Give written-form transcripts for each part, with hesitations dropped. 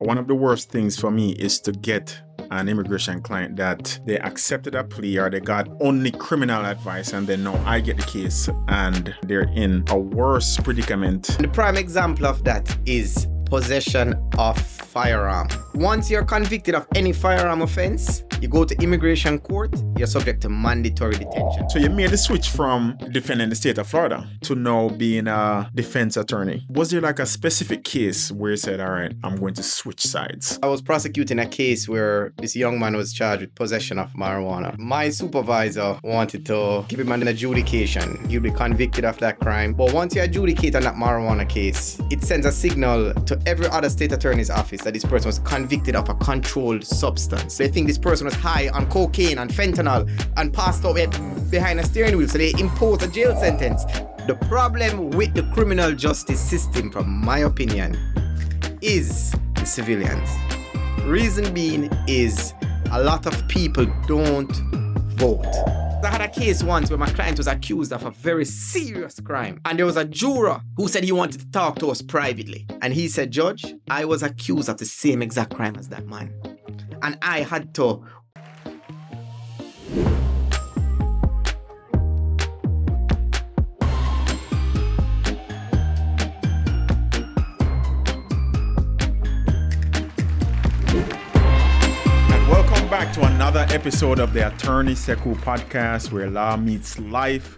One of the worst things for me is to get an immigration client that they accepted a plea or they got only criminal advice, and then now I get the case and they're in a worse predicament. The prime example of that is possession of firearm. Once you're convicted of any firearm offense, you go to immigration court, you're subject to mandatory detention. So you made the switch from defending the state of Florida to now being a defense attorney. Was there like a specific case where you said, all right, I'm going to switch sides? I was prosecuting a case where this young man was charged with possession of marijuana. My supervisor wanted to give him an adjudication. He'll be convicted of that crime. But once you adjudicate on that marijuana case, it sends a signal to every other state attorney's office that this person was convicted of a controlled substance. They think this person was high on cocaine and fentanyl and passed out behind a steering wheel, so they impose a jail sentence. The problem with the criminal justice system, from my opinion, is the civilians. Reason being is a lot of people don't vote. I had a case once where my client was accused of a very serious crime, and there was a juror who said he wanted to talk to us privately. And he said, "Judge, I was accused of the same exact crime as that man. And I had to..." Back to another episode of the Attorney Sékou Podcast, where law meets life.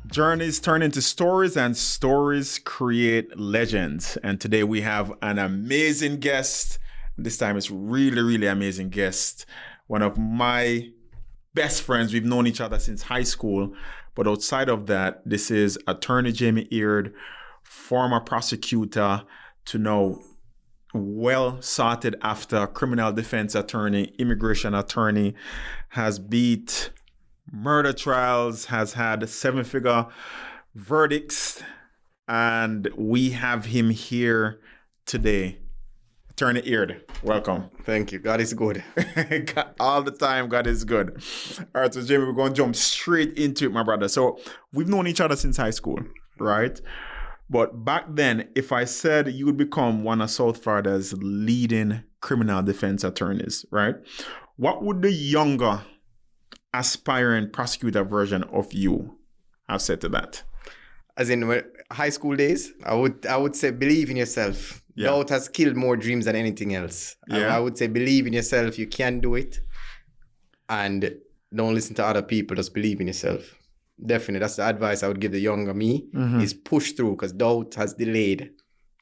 Journeys turn into stories, and stories create legends. And today we have an amazing guest. This time it's really amazing guest. One of my best friends. We've known each other since high school. But outside of that, this is Attorney Jaime Aird, former prosecutor to now well sorted after criminal defense attorney, immigration attorney, has beat murder trials, has had 7-figure verdicts, and we have him here today. Attorney Aird, welcome. Thank you. God is good. All the time, God is good. All right, so Jamie, we're going to jump straight into it, my brother. So we've known each other since high school, right? But back then, if I said you would become one of South Florida's leading criminal defense attorneys, right? What would the younger aspiring prosecutor version of you have said to that? As in high school days, I would say believe in yourself. Yeah. Doubt has killed more dreams than anything else. Yeah. I would say believe in yourself. You can do it. And don't listen to other people. Just believe in yourself. Definitely, that's the advice I would give the younger me, is push through, because doubt has delayed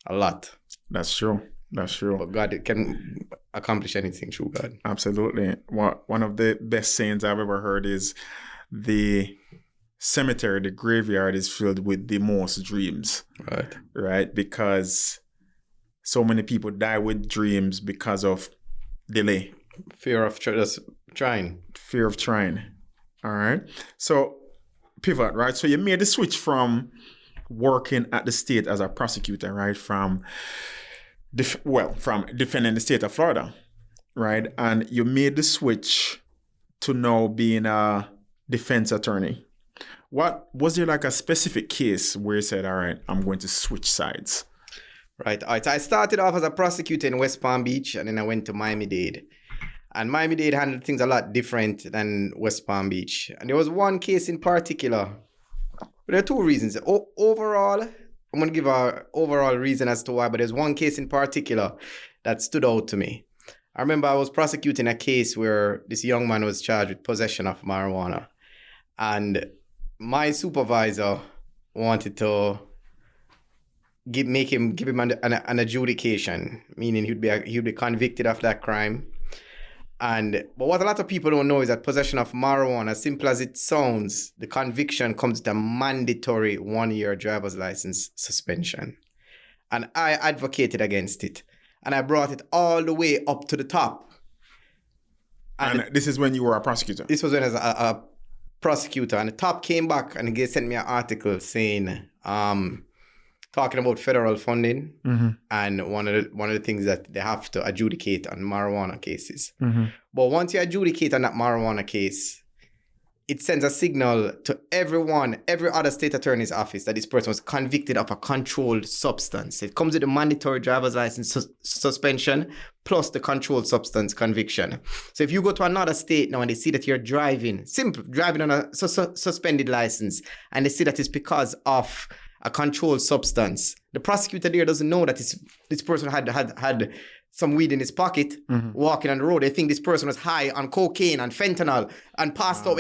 a lot. That's true. But God can accomplish anything through God. Absolutely. One of the best sayings I've ever heard is the cemetery, the graveyard is filled with the most dreams. Right? Because so many people die with dreams because of delay. Fear of trying. Fear of trying. All right. So pivot, right? So you made the switch from working at the state as a prosecutor, right? From defending the state of Florida, right? And you made the switch to now being a defense attorney. What was there like a specific case where you said, all right, I'm going to switch sides? Right. All right. I started off as a prosecutor in West Palm Beach, and then I went to Miami-Dade. And Miami-Dade handled things a lot different than West Palm Beach. And there was one case in particular. But there are two reasons. Overall, I'm going to give an overall reason as to why, but there's one case in particular that stood out to me. I remember I was prosecuting a case where this young man was charged with possession of marijuana. And my supervisor wanted to give him an adjudication, meaning he'd be convicted of that crime. But what a lot of people don't know is that possession of marijuana, as simple as it sounds, the conviction comes with a mandatory 1-year driver's license suspension. And I advocated against it. And I brought it all the way up to the top. And this is when you were a prosecutor? This was when I was a prosecutor. And the top came back and they sent me an article saying, talking about federal funding, and one of the things that they have to adjudicate on marijuana cases. But once you adjudicate on that marijuana case, it sends a signal to every other state attorney's office that this person was convicted of a controlled substance. It comes with a mandatory driver's license suspension plus the controlled substance conviction. So if you go to another state now and they see that you're driving on a suspended license, and they see that it's because of a controlled substance, the prosecutor there doesn't know that this person had some weed in his pocket, walking on the road. They think this person was high on cocaine and fentanyl and passed out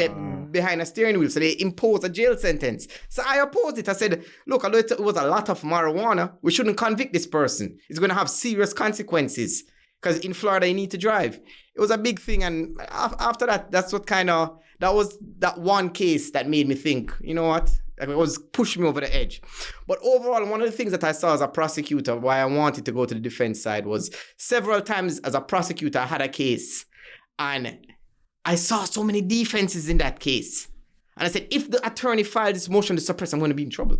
behind a steering wheel. So they imposed a jail sentence. So I opposed it. I said, look, although it was a lot of marijuana, we shouldn't convict this person. It's going to have serious consequences because in Florida, you need to drive. It was a big thing. And after that, that was that one case that made me think, you know what? It was pushing me over the edge. But overall, one of the things that I saw as a prosecutor, why I wanted to go to the defense side, was several times as a prosecutor, I had a case and I saw so many defenses in that case. And I said, if the attorney filed this motion to suppress, I'm going to be in trouble.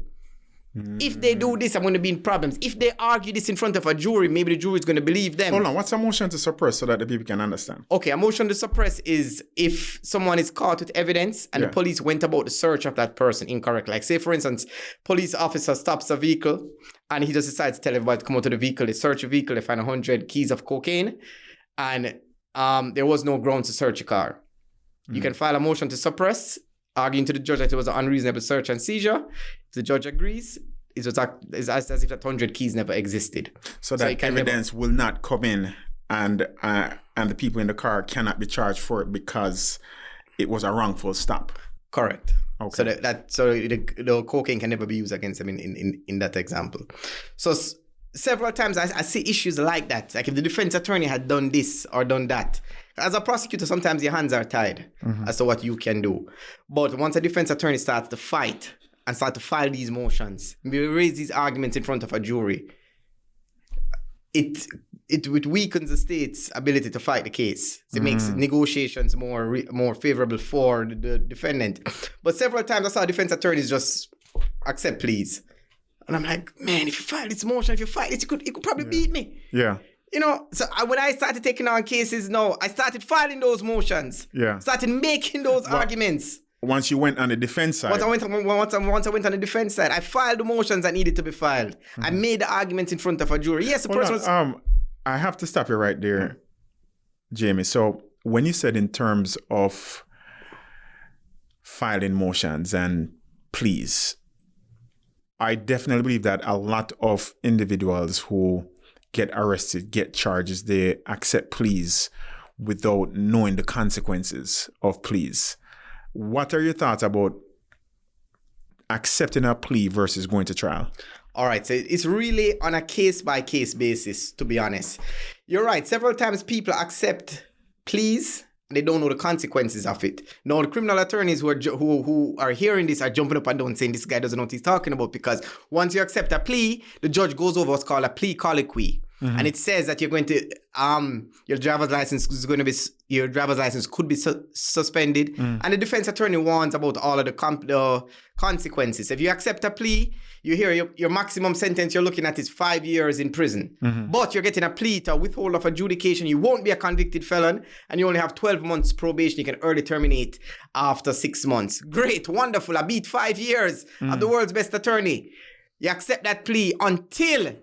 If they do this, I'm going to be in problems. If they argue this in front of a jury, maybe the jury is going to believe them. Hold on, what's a motion to suppress so that the people can understand? Okay, a motion to suppress is if someone is caught with evidence and the police went about the search of that person incorrectly. Like say, for instance, police officer stops a vehicle and he just decides to tell everybody to come out to the vehicle. They search a vehicle, they find 100 keys of cocaine, and there was no grounds to search a car. You can file a motion to suppress, arguing to the judge that it was an unreasonable search and seizure. If the judge agrees, it's as if that 100 keys never existed. So that evidence will not come in and the people in the car cannot be charged for it because it was a wrongful stop. Correct. Okay. So the cocaine can never be used against them in that example. So several times I see issues like that. Like if the defense attorney had done this or done that. As a prosecutor, sometimes your hands are tied as to what you can do. But once a defense attorney starts to fight and start to file these motions, raise these arguments in front of a jury, it weakens the state's ability to fight the case. It makes negotiations more favorable for the defendant. But several times I saw defense attorneys just accept pleas. And I'm like, man, if you file this motion, if you fight it, you could probably beat me. Yeah. You know, so when I started taking on cases, I started filing those motions. Yeah. Started making those arguments. Once you went on the defense side. Once I went on the defense side, I filed the motions that needed to be filed. I made the arguments in front of a jury. Yes, the person was... I have to stop you right there, Jamie. So when you said in terms of filing motions and pleas, I definitely believe that a lot of individuals who get arrested, get charges, they accept pleas without knowing the consequences of pleas. What are your thoughts about accepting a plea versus going to trial? All right, so it's really on a case-by-case basis, to be honest. You're right. Several times people accept pleas and they don't know the consequences of it. Now, the criminal attorneys who are hearing this are jumping up and down saying this guy doesn't know what he's talking about, because once you accept a plea, the judge goes over what's called a plea colloquy. And it says that you're going to your driver's license could be suspended, and the defense attorney warns about all of the consequences. If you accept a plea, you hear your maximum sentence you're looking at is 5 years in prison, but you're getting a plea to withhold of adjudication. You won't be a convicted felon, and you only have 12 months probation. You can early terminate after 6 months. Great, wonderful. I beat 5 years of the world's best attorney. You accept that plea until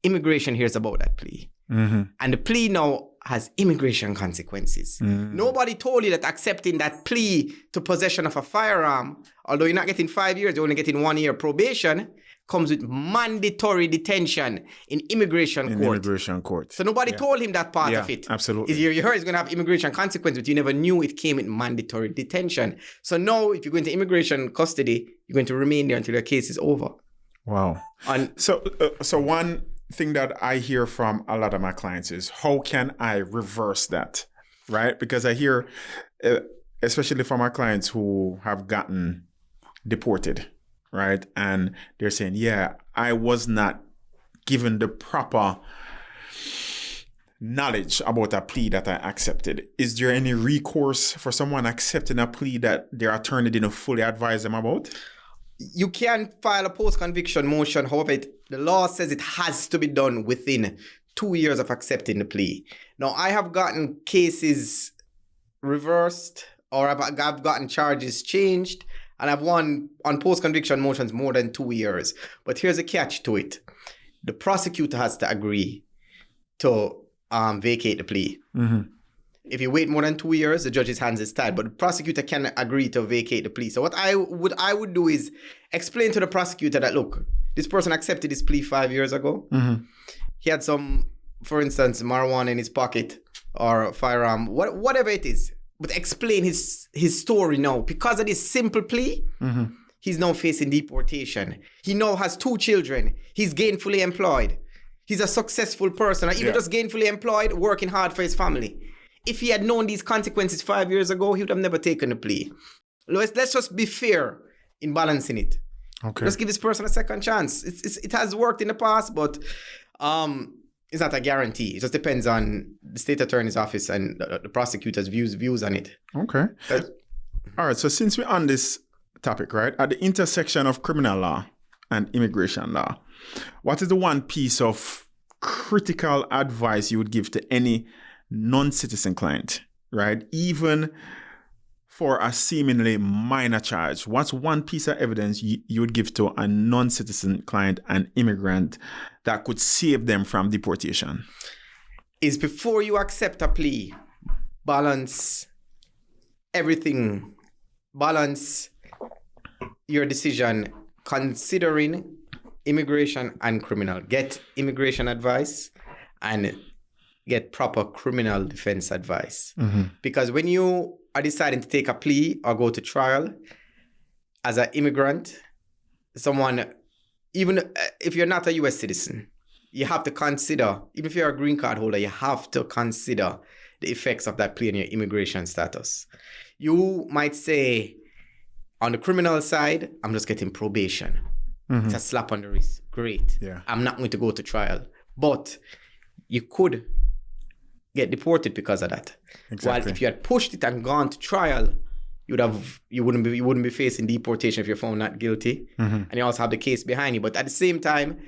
immigration hears about that plea. And the plea now has immigration consequences. Nobody told you that accepting that plea to possession of a firearm, although you're not getting 5 years, you're only getting 1 year probation, comes with mandatory detention in immigration court. So nobody told him that part of it. Absolutely. You heard it's going to have immigration consequences, but you never knew it came with mandatory detention. So now if you go into immigration custody, you're going to remain there until your case is over. Wow. And so one thing that I hear from a lot of my clients is, how can I reverse that? Right? Because I hear, especially from our clients who have gotten deported, right? And they're saying, yeah, I was not given the proper knowledge about a plea that I accepted. Is there any recourse for someone accepting a plea that their attorney didn't fully advise them about? You can file a post-conviction motion. However, the law says it has to be done within 2 years of accepting the plea. Now, I have gotten cases reversed or I've gotten charges changed, and I've won on post-conviction motions more than 2 years. But here's a catch to it. The prosecutor has to agree to vacate the plea. Mm-hmm. If you wait more than 2 years, the judge's hands is tied, but the prosecutor can agree to vacate the plea. So what I would do is explain to the prosecutor that, look, this person accepted his plea 5 years ago. Mm-hmm. He had some, for instance, marijuana in his pocket or a firearm, whatever it is. But explain his story now. Because of this simple plea, mm-hmm. he's now facing deportation. He now has 2 children. He's gainfully employed. He's a successful person, or even just gainfully employed, working hard for his family. If he had known these consequences 5 years ago, he would have never taken the plea. Let's just be fair in balancing it. Okay. Let's give this person a second chance. It has worked in the past, but it's not a guarantee. It just depends on the state attorney's office and the prosecutor's views on it. Okay. All right. So since we're on this topic, right, at the intersection of criminal law and immigration law, what is the one piece of critical advice you would give to any non-citizen client, right? Even for a seemingly minor charge, what's one piece of evidence you would give to a non-citizen client, an immigrant, that could save them from deportation? Is before you accept a plea, balance everything. Balance your decision considering immigration and criminal. Get immigration advice and get proper criminal defense advice. Mm-hmm. Because when you are deciding to take a plea or go to trial as an immigrant, someone, even if you're not a U.S. citizen, you have to consider, even if you're a green card holder, you have to consider the effects of that plea on your immigration status. You might say, on the criminal side, I'm just getting probation. Mm-hmm. It's a slap on the wrist. Great. Yeah. I'm not going to go to trial. But you could get deported because of that. Exactly. While if you had pushed it and gone to trial, you wouldn't be facing deportation if you're found not guilty. Mm-hmm. And you also have the case behind you. But at the same time,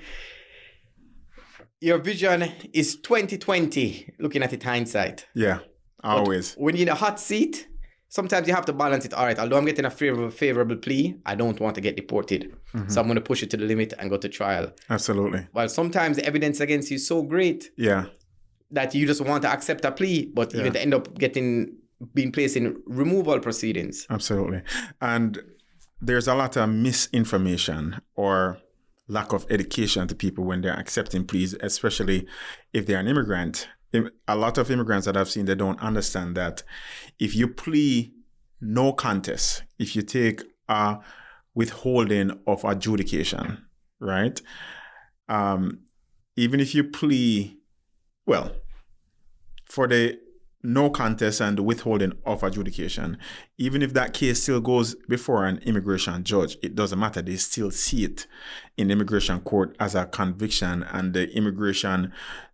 your vision is 2020, looking at it hindsight. Yeah, always. But when you're in a hot seat, sometimes you have to balance it. All right, although I'm getting a favorable plea, I don't want to get deported. Mm-hmm. So I'm going to push it to the limit and go to trial. Absolutely. While sometimes the evidence against you is so great that you just want to accept a plea, but you're going to end up being placed in removal proceedings. Absolutely. And there's a lot of misinformation or lack of education to people when they're accepting pleas, especially if they're an immigrant. A lot of immigrants that I've seen, they don't understand that if you plea no contest, if you take a withholding of adjudication, right? Even if you plea, well, for the no contest and the withholding of adjudication, even if that case still goes before an immigration judge, it doesn't matter. They still see it in the immigration court as a conviction, and the immigration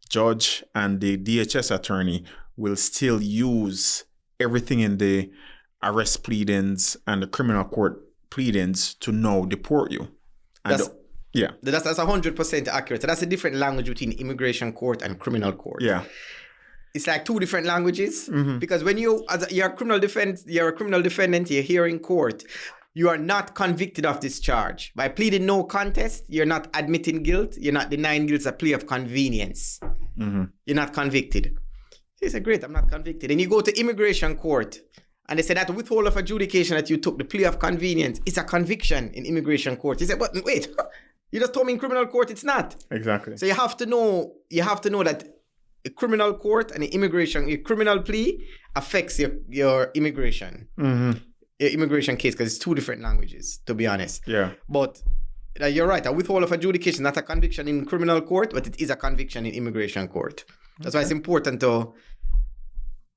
judge and the DHS attorney will still use everything in the arrest pleadings and the criminal court pleadings to now deport you. And that's 100% accurate. So that's a different language between immigration court and criminal court. Yeah. It's like two different languages, mm-hmm. because when you're a criminal defendant, you're here in court, you are not convicted of this charge. By pleading no contest, you're not admitting guilt, you're not denying guilt. It's a plea of convenience. Mm-hmm. You're not convicted. You say, great, I'm not convicted. And you go to immigration court, and they say that withhold of adjudication that you took, the plea of convenience, it's a conviction in immigration court. You say, but wait, you just told me in criminal court it's not. Exactly. So you have to know that a criminal court and a criminal plea affects your immigration. Mm-hmm. Your immigration case, because it's two different languages, to be honest. Yeah. But you're right. A withhold of adjudication is not a conviction in criminal court, but it is a conviction in immigration court. That's why it's important to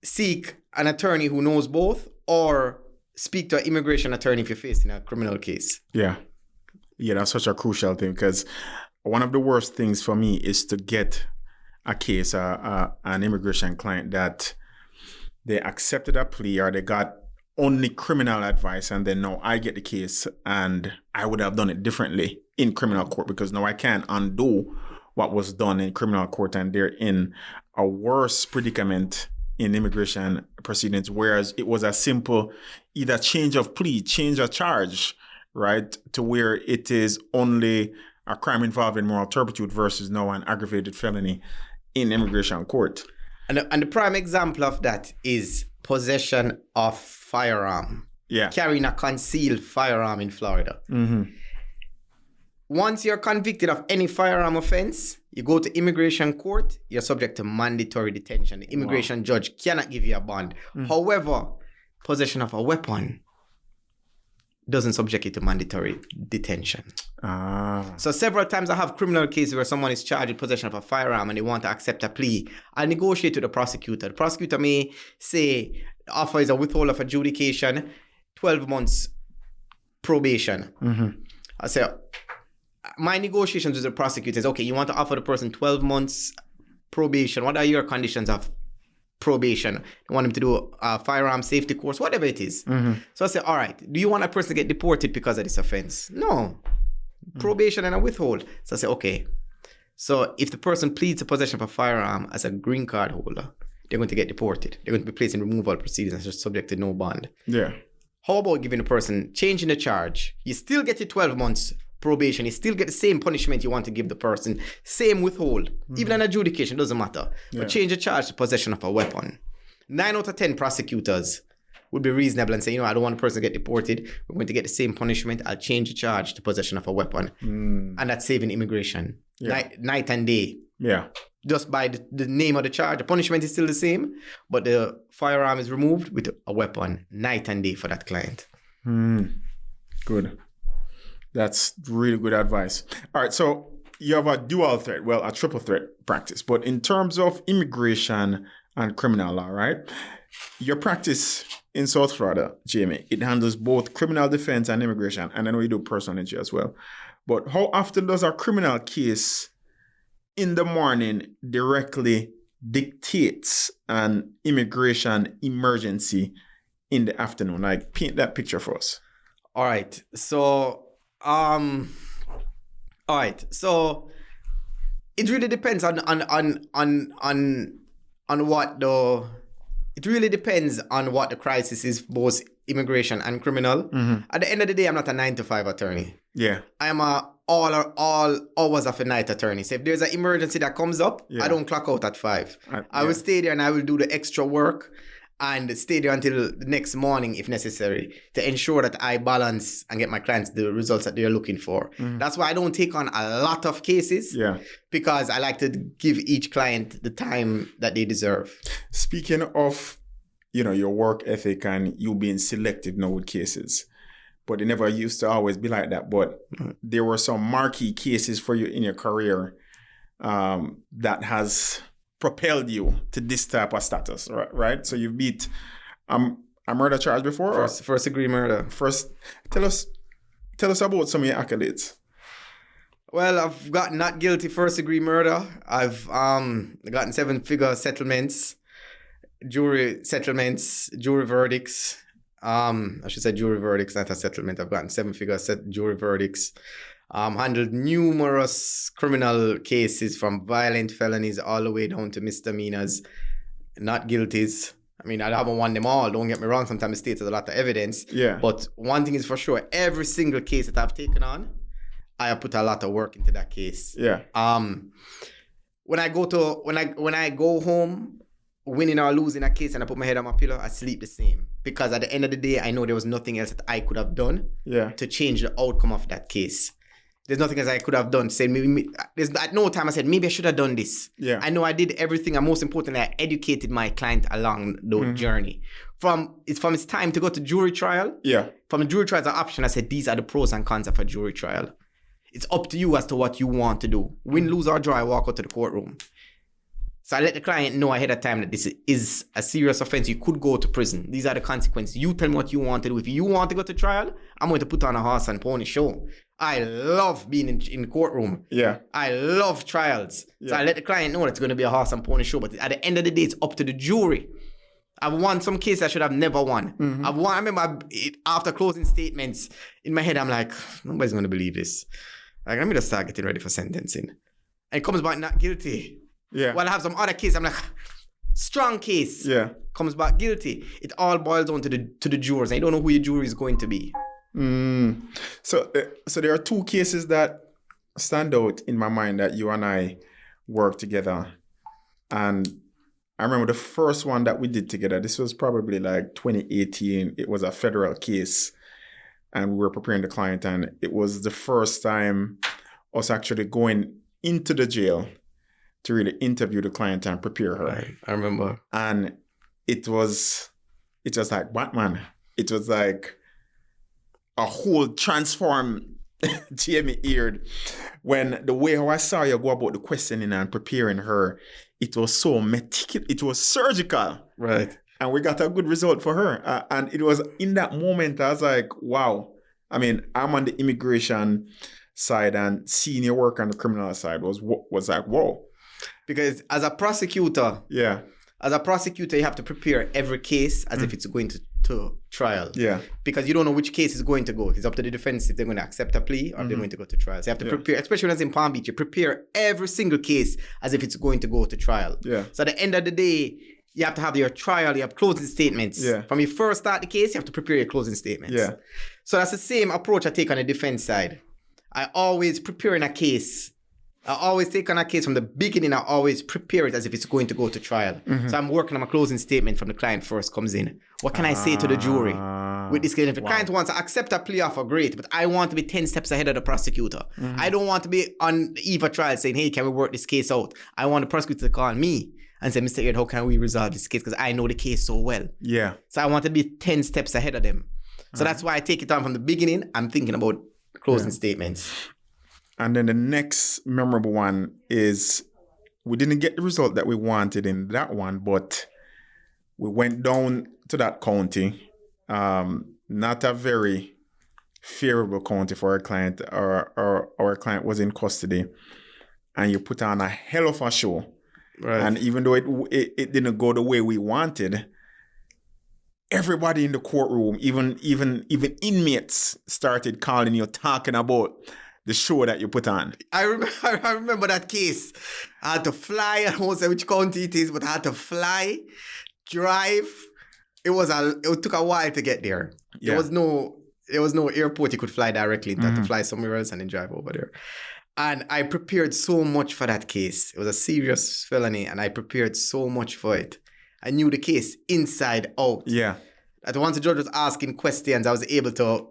seek an attorney who knows both, or speak to an immigration attorney if you're facing a criminal case. Yeah. Yeah, that's such a crucial thing, because one of the worst things for me is to get a case, an immigration client that they accepted a plea or they got only criminal advice, and then now I get the case and I would have done it differently in criminal court, because now I can't undo what was done in criminal court, and they're in a worse predicament in immigration proceedings, whereas it was a simple either change of plea, change of charge, right, to where it is only a crime involving moral turpitude versus now an aggravated felony in immigration court. And the prime example of that is possession of firearm. Yeah. Carrying a concealed firearm in Florida. Mm-hmm. Once you're convicted of any firearm offense, you go to immigration court, you're subject to mandatory detention. The immigration judge cannot give you a bond. However, possession of a weapon doesn't subject you to mandatory detention. So several times I have criminal cases where someone is charged with possession of a firearm and they want to accept a plea. I negotiate with the prosecutor. The prosecutor may say the offer is a withhold of adjudication, 12 months probation. I say, my negotiations with the prosecutor is, okay, you want to offer the person 12 months probation. What are your conditions of probation? You want him to do a firearm safety course, whatever it is. So I say, all right, do you want a person to get deported because of this offense? No. Probation and a withhold. So I say, okay. So if the person pleads to possession of a firearm as a green card holder, they're going to get deported. They're going to be placed in removal proceedings and just subject to no bond. Yeah. How about giving the person, changing the charge? You still get your 12 months probation. You still get the same punishment you want to give the person. Same withhold. Even an adjudication, doesn't matter. But change the charge to possession of a weapon. 9 out of 10 prosecutors would be reasonable and say, you know, I don't want a person to get deported. We're going to get the same punishment. I'll change the charge to possession of a weapon. And that's saving immigration. Night and day. Yeah. Just by the name of the charge. The punishment is still the same, but the firearm is removed with a weapon. Night and day for that client. Good. That's really good advice. All right, so you have a dual threat, well, a triple threat practice. But in terms of immigration and criminal law, right? Your practice in South Florida, Jaime, it handles both criminal defense and immigration. And I know you do personal injury as well. But how often does a criminal case in the morning directly dictates an immigration emergency in the afternoon? Like, paint that picture for us. All right. So, it really depends on what the crisis is, both immigration and criminal. At the end of the day, I'm not a 9-to-5 attorney. Yeah. I am a all hours of a night attorney. So if there's an emergency that comes up, I don't clock out at 5. I will stay there and I will do the extra work and stay there until the next morning if necessary to ensure that I balance and get my clients the results that they're looking for. That's why I don't take on a lot of cases because I like to give each client the time that they deserve. Speaking of, you know, your work ethic and you being selective now with cases, but it never used to always be like that. But there were some marquee cases for you in your career that has propelled you to this type of status, right? So you've beat a murder charge before? First degree murder. Tell us about some of your accolades. Well, I've got not guilty first degree murder. I've gotten 7-figure settlements, jury settlements, jury verdicts. I should say jury verdicts, not a settlement. I've gotten 7-figure jury verdicts. Handled numerous criminal cases from violent felonies all the way down to misdemeanors, not guilties. I mean, I haven't won them all. Don't get me wrong. Sometimes the state has a lot of evidence. Yeah. But one thing is for sure, every single case that I've taken on, I have put a lot of work into that case. Yeah. When I go home, winning or losing a case and I put my head on my pillow, I sleep the same. Because at the end of the day, I know there was nothing else that I could have done to change the outcome of that case. There's nothing else I could have done. At no time I said, maybe I should have done this. Yeah. I know I did everything, and most importantly, I educated my client along the journey. From its time to go to jury trial. Yeah. From the jury trial as an option, I said, these are the pros and cons of a jury trial. It's up to you as to what you want to do. Win, lose, or draw, I walk out to the courtroom. So I let the client know ahead of time that this is a serious offense. You could go to prison. These are the consequences. You tell me what you want to do. If you want to go to trial, I'm going to put on a horse and pony show. I love being in the courtroom. Yeah. I love trials. Yeah. So I let the client know that it's going to be a horse and pony show. But at the end of the day, it's up to the jury. I've won some cases I should have never won. I remember after closing statements, in my head, I'm like, nobody's going to believe this. Like, let me just start getting ready for sentencing. And it comes back not guilty. Yeah. While I have some other case, I'm like, strong case, Yeah. comes back guilty, it all boils down to the jurors. And you don't know who your jury is going to be. So there are two cases that stand out in my mind that you and I worked together. And I remember the first one that we did together, this was probably like 2018. It was a federal case and we were preparing the client, and it was the first time us actually going into the jail to really interview the client and prepare her. Right. I remember. And it was like Batman. It was like a whole transformed Jaime Aird, when the way how I saw you go about the questioning and preparing her, it was so meticulous, it was surgical. Right. And we got a good result for her. And it was in that moment, I was like, wow. I mean, I'm on the immigration side, and seeing your work on the criminal side was like, whoa. Because as a prosecutor, you have to prepare every case as if it's going to trial. Yeah. Because you don't know which case is going to go. It's up to the defense if they're going to accept a plea or if they're going to go to trial. So you have to prepare, especially when it's in Palm Beach, you prepare every single case as if it's going to go to trial. Yeah. So at the end of the day, you have to have your trial, you have closing statements. Yeah. From you first start the case, you have to prepare your closing statements. Yeah. So that's the same approach I take on the defense side. I always prepare in a case. I always take on a case from the beginning. I always prepare it as if it's going to go to trial. So I'm working on my closing statement from the client first comes in. What can I say to the jury with this case? If the client wants to accept a plea offer, great. But I want to be 10 steps ahead of the prosecutor. I don't want to be on the eve of trial saying, hey, can we work this case out? I want the prosecutor to call me and say, Mr. Aird, how can we resolve this case? Because I know the case so well. Yeah. So I want to be 10 steps ahead of them. So that's why I take it on from the beginning. I'm thinking about closing statements. And then the next memorable one is, we didn't get the result that we wanted in that one, but we went down to that county, not a very favorable county for our client. Our client was in custody, and you put on a hell of a show. Right. And even though it didn't go the way we wanted, everybody in the courtroom, even inmates, started calling you, talking about the show that you put on. I remember that case. I had to fly. I won't say which county it is, but I had to fly, drive. It took a while to get there. Yeah. There was no airport you could fly directly. You had to fly somewhere else and then drive over there. And I prepared so much for that case. It was a serious felony, and I prepared so much for it. I knew the case inside out. Yeah. That once the judge was asking questions, I was able to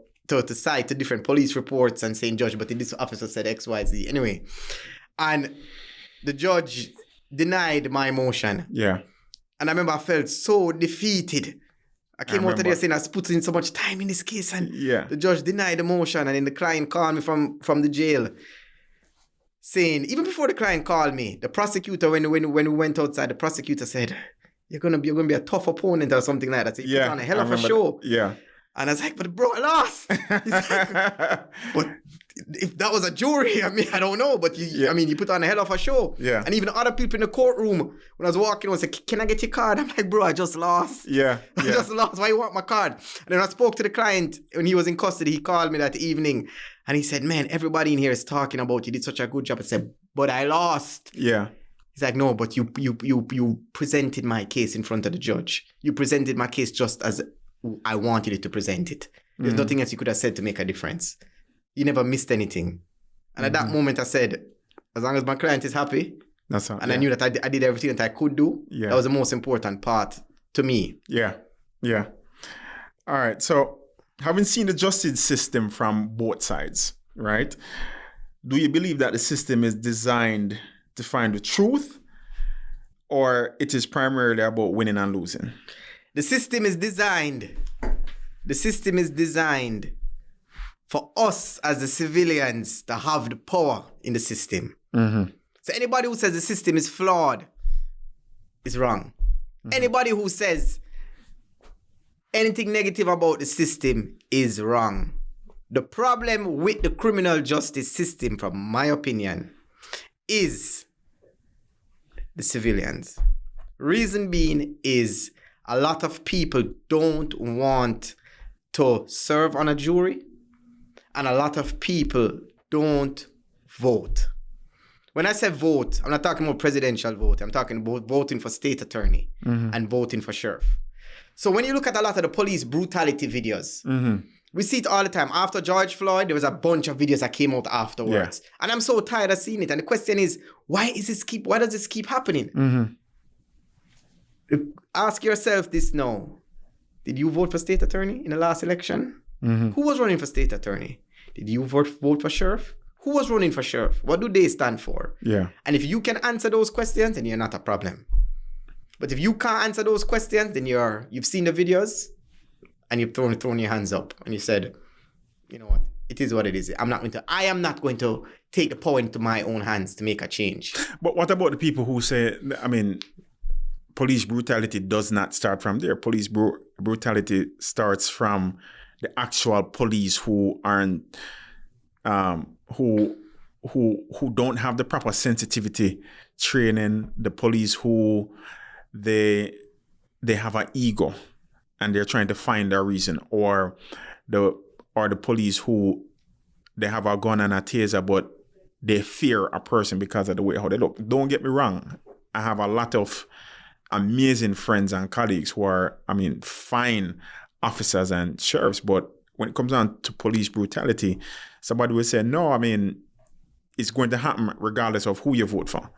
cite to different police reports and saying, Judge, but this officer said X, Y, Z. Anyway, and the judge denied my motion. Yeah. And I remember I felt so defeated. I came out of there saying I was putting in so much time in this case, and the judge denied the motion. And then the client called me from the jail, saying, even before the client called me, the prosecutor, when we went outside, the prosecutor said, You're gonna be a tough opponent or something like that. So you put on a hell of a show. Yeah. And I was like, but bro, I lost. He's like, but if that was a jury, I mean, I don't know. But you put on a hell of a show. Yeah. And even other people in the courtroom, when I was walking, I was like, can I get your card? I'm like, bro, I just lost. Yeah. I just lost. Why you want my card? And then I spoke to the client when he was in custody. He called me that evening and he said, man, everybody in here is talking about you did such a good job. I said, but I lost. Yeah. He's like, no, but you presented my case in front of the judge. You presented my case just as I wanted it to present it. There's nothing else you could have said to make a difference. You never missed anything. And at that moment I said, as long as my client is happy, I knew that I did everything that I could do, that was the most important part to me. Yeah. Yeah. All right. So having seen the justice system from both sides, right? Do you believe that the system is designed to find the truth, or it is primarily about winning and losing? The system is designed for us as the civilians to have the power in the system. So anybody who says the system is flawed is wrong. Anybody who says anything negative about the system is wrong. The problem with the criminal justice system, from my opinion, is the civilians. Reason being is a lot of people don't want to serve on a jury, and a lot of people don't vote. When I say vote, I'm not talking about presidential vote. I'm talking about voting for state attorney and voting for sheriff. So when you look at a lot of the police brutality videos, we see it all the time. After George Floyd, there was a bunch of videos that came out afterwards. Yeah. And I'm so tired of seeing it. And the question is, why does this keep happening? Ask yourself this now. Did you vote for state attorney in the last election? Who was running for state attorney? Did you vote for sheriff? Who was running for sheriff? What do they stand for? Yeah. And if you can answer those questions, then you're not a problem. But if you can't answer those questions, then you've seen the videos and you've thrown your hands up and you said, you know what, it is what it is. I am not going to take the power into my own hands to make a change. But what about the people who say, police brutality does not start from there. Police brutality starts from the actual police who aren't, who don't have the proper sensitivity training, the police who they have an ego and they're trying to find a reason, or the police who they have a gun and a taser, but they fear a person because of the way how they look. Don't get me wrong. I have a lot of amazing friends and colleagues who are, fine officers and sheriffs, but when it comes down to police brutality, somebody will say, no, it's going to happen regardless of who you vote for.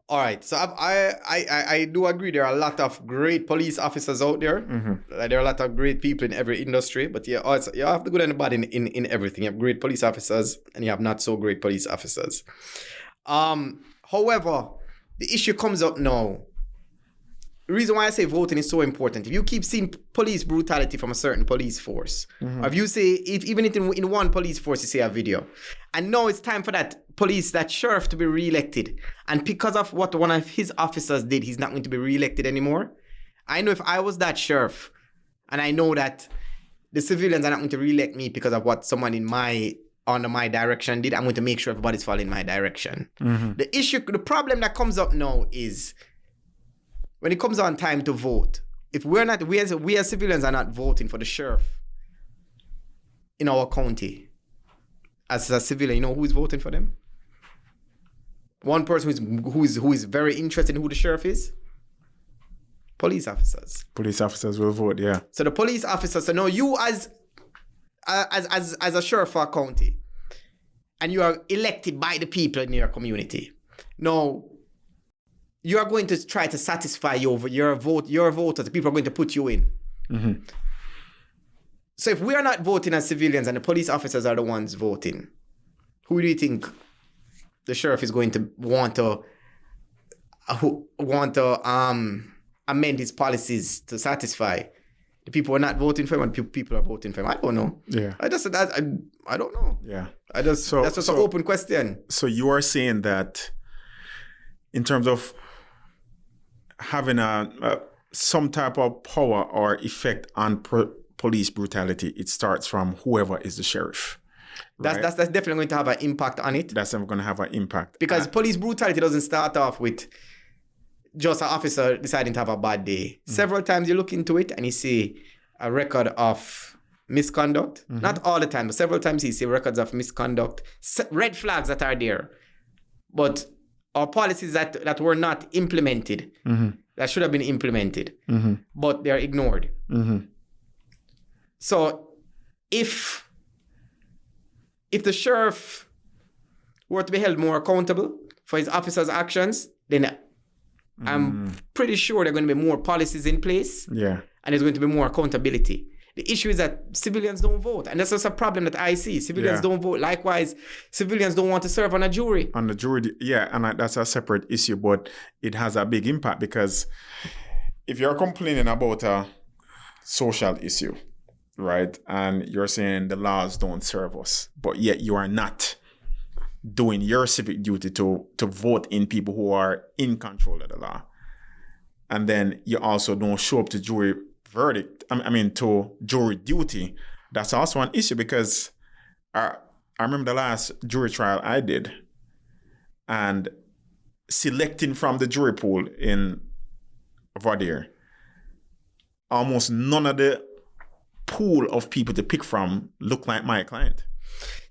All right. So I do agree there are a lot of great police officers out there. There are a lot of great people in every industry, but you have the good and the bad in everything. You have great police officers and you have not so great police officers. However, the issue comes up now. The reason why I say voting is so important, if you keep seeing police brutality from a certain police force, or if you say, even in one police force, you see a video, and now it's time for that sheriff to be re-elected, and because of what one of his officers did, he's not going to be re-elected anymore. I know if I was that sheriff, and I know that the civilians are not going to re-elect me because of what someone under my direction did, I'm going to make sure everybody's following my direction. The problem that comes up now is, when it comes on time to vote, if we as civilians are not voting for the sheriff in our county, as a civilian, you know who is voting for them? One person who is very interested in who the sheriff is? Police officers. Police officers will vote, yeah. So the police officers, so now you as a sheriff for a county, and you are elected by the people in your community. Now, you are going to try to satisfy your voters. The people are going to put you in. So if we are not voting as civilians and the police officers are the ones voting, who do you think the sheriff is going to want to amend his policies to satisfy? The people are not voting for him and people are voting for him. I don't know. Yeah. I don't know. Yeah. That's just an open question. So you are saying that in terms of having some type of power or effect on police brutality, it starts from whoever is the sheriff. Right? That's definitely going to have an impact on it. That's going to have an impact. Because police brutality doesn't start off with just an officer deciding to have a bad day. Several times you look into it and you see a record of misconduct. Not all the time, but several times you see records of misconduct. Red flags that are there. But or policies that were not implemented, that should have been implemented, but they're ignored. So if the sheriff were to be held more accountable for his officers' actions, then I'm pretty sure there are going to be more policies in place. Yeah. And there's going to be more accountability. The issue is that civilians don't vote. And that's just a problem that I see. Civilians don't vote. Likewise, civilians don't want to serve on a jury. On the jury, yeah. And that's a separate issue, but it has a big impact because if you're complaining about a social issue, right, and you're saying the laws don't serve us, but yet you are not doing your civic duty to vote in people who are in control of the law. And then you also don't show up to jury verdict, to jury duty. That's also an issue because I remember the last jury trial I did and selecting from the jury pool in Vaudier, almost none of the pool of people to pick from looked like my client.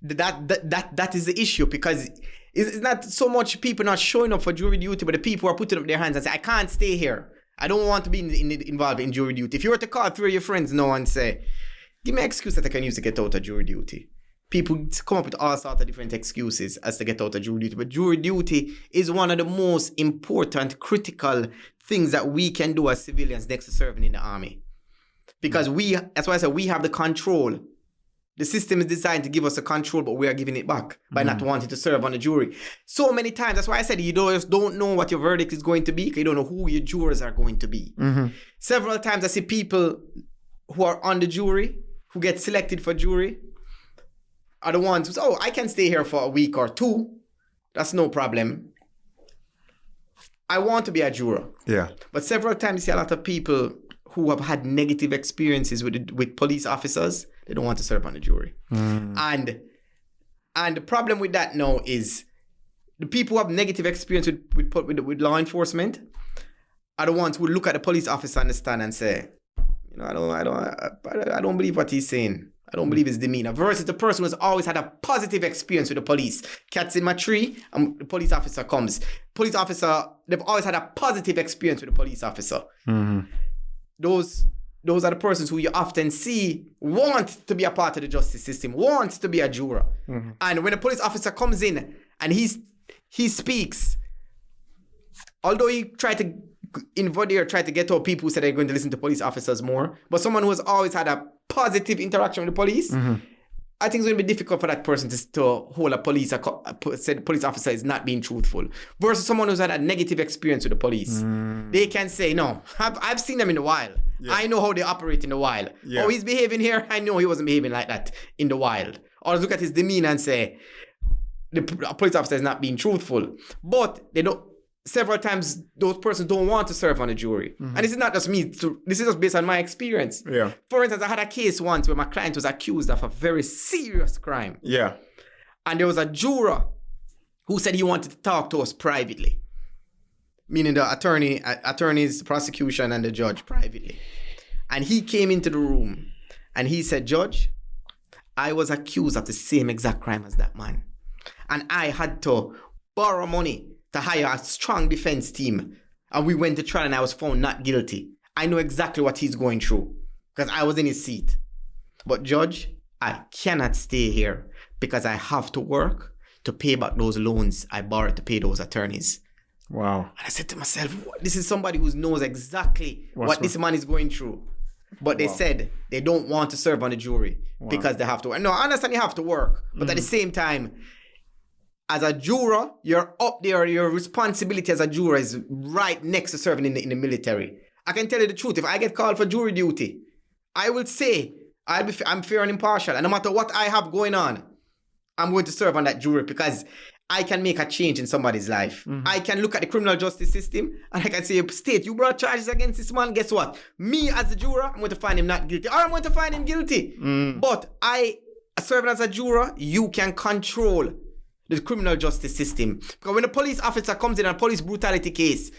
That is the issue because It's not so much people not showing up for jury duty, but the people who are putting up their hands and say, I can't stay here. I don't want to be involved in jury duty. If you were to call 3 of your friends now and say, give me an excuse that I can use to get out of jury duty. People come up with all sorts of different excuses as to get out of jury duty. But jury duty is one of the most important, critical things that we can do as civilians next to serving in the army. Because that's why I said we have the control. The system is designed to give us the control, but we are giving it back by not wanting to serve on the jury. So many times, that's why I said you just don't know what your verdict is going to be, because you don't know who your jurors are going to be. Several times I see people who are on the jury, who get selected for jury, are the ones who say, I can stay here for a week or 2. That's no problem. I want to be a juror. Yeah. But several times you see a lot of people who have had negative experiences with police officers. They don't want to serve on the jury. And the problem with that now is the people who have negative experience with law enforcement are the ones who look at the police officer on the stand and say, I don't believe what he's saying. I don't believe his demeanor. Versus the person who's always had a positive experience with the police. Cat's in my tree, and the police officer comes. Police officer, they've always had a positive experience with the police officer. Those are the persons who you often see want to be a part of the justice system, want to be a juror. And when a police officer comes in and he speaks, although he tried to get out people who said they're going to listen to police officers more, but someone who has always had a positive interaction with the police, I think it's going to be difficult for that person to hold a police officer is not being truthful. Versus someone who's had a negative experience with the police. They can say, no, I've seen them in the wild. Yeah. I know how they operate in the wild. Yeah. He's behaving here. I know he wasn't behaving like that in the wild. Or look at his demeanor and say, the police officer is not being truthful. But they don't. Several times, those persons don't want to serve on the jury. And this is not just me. This is just based on my experience. Yeah. For instance, I had a case once where my client was accused of a very serious crime. Yeah. And there was a juror who said he wanted to talk to us privately. Meaning the attorneys, prosecution, and the judge privately. And he came into the room and he said, Judge, I was accused of the same exact crime as that man. And I had to borrow money to hire a strong defense team. And we went to trial and I was found not guilty. I know exactly what he's going through because I was in his seat. But Judge, I cannot stay here because I have to work to pay back those loans I borrowed to pay those attorneys. Wow. And I said to myself, this is somebody who knows exactly what this man is going through. But they said they don't want to serve on the jury because they have to work. No, I understand you have to work. But at the same time, as a juror, you're up there. Your responsibility as a juror is right next to serving in the military. I can tell you the truth. If I get called for jury duty, I will say I'm fair and impartial. And no matter what I have going on, I'm going to serve on that jury because I can make a change in somebody's life. I can look at the criminal justice system and I can say, state, you brought charges against this man. Guess what? Me as a juror, I'm going to find him not guilty. Or I'm going to find him guilty. But serving as a juror, you can control the criminal justice system. Because when a police officer comes in a police brutality case,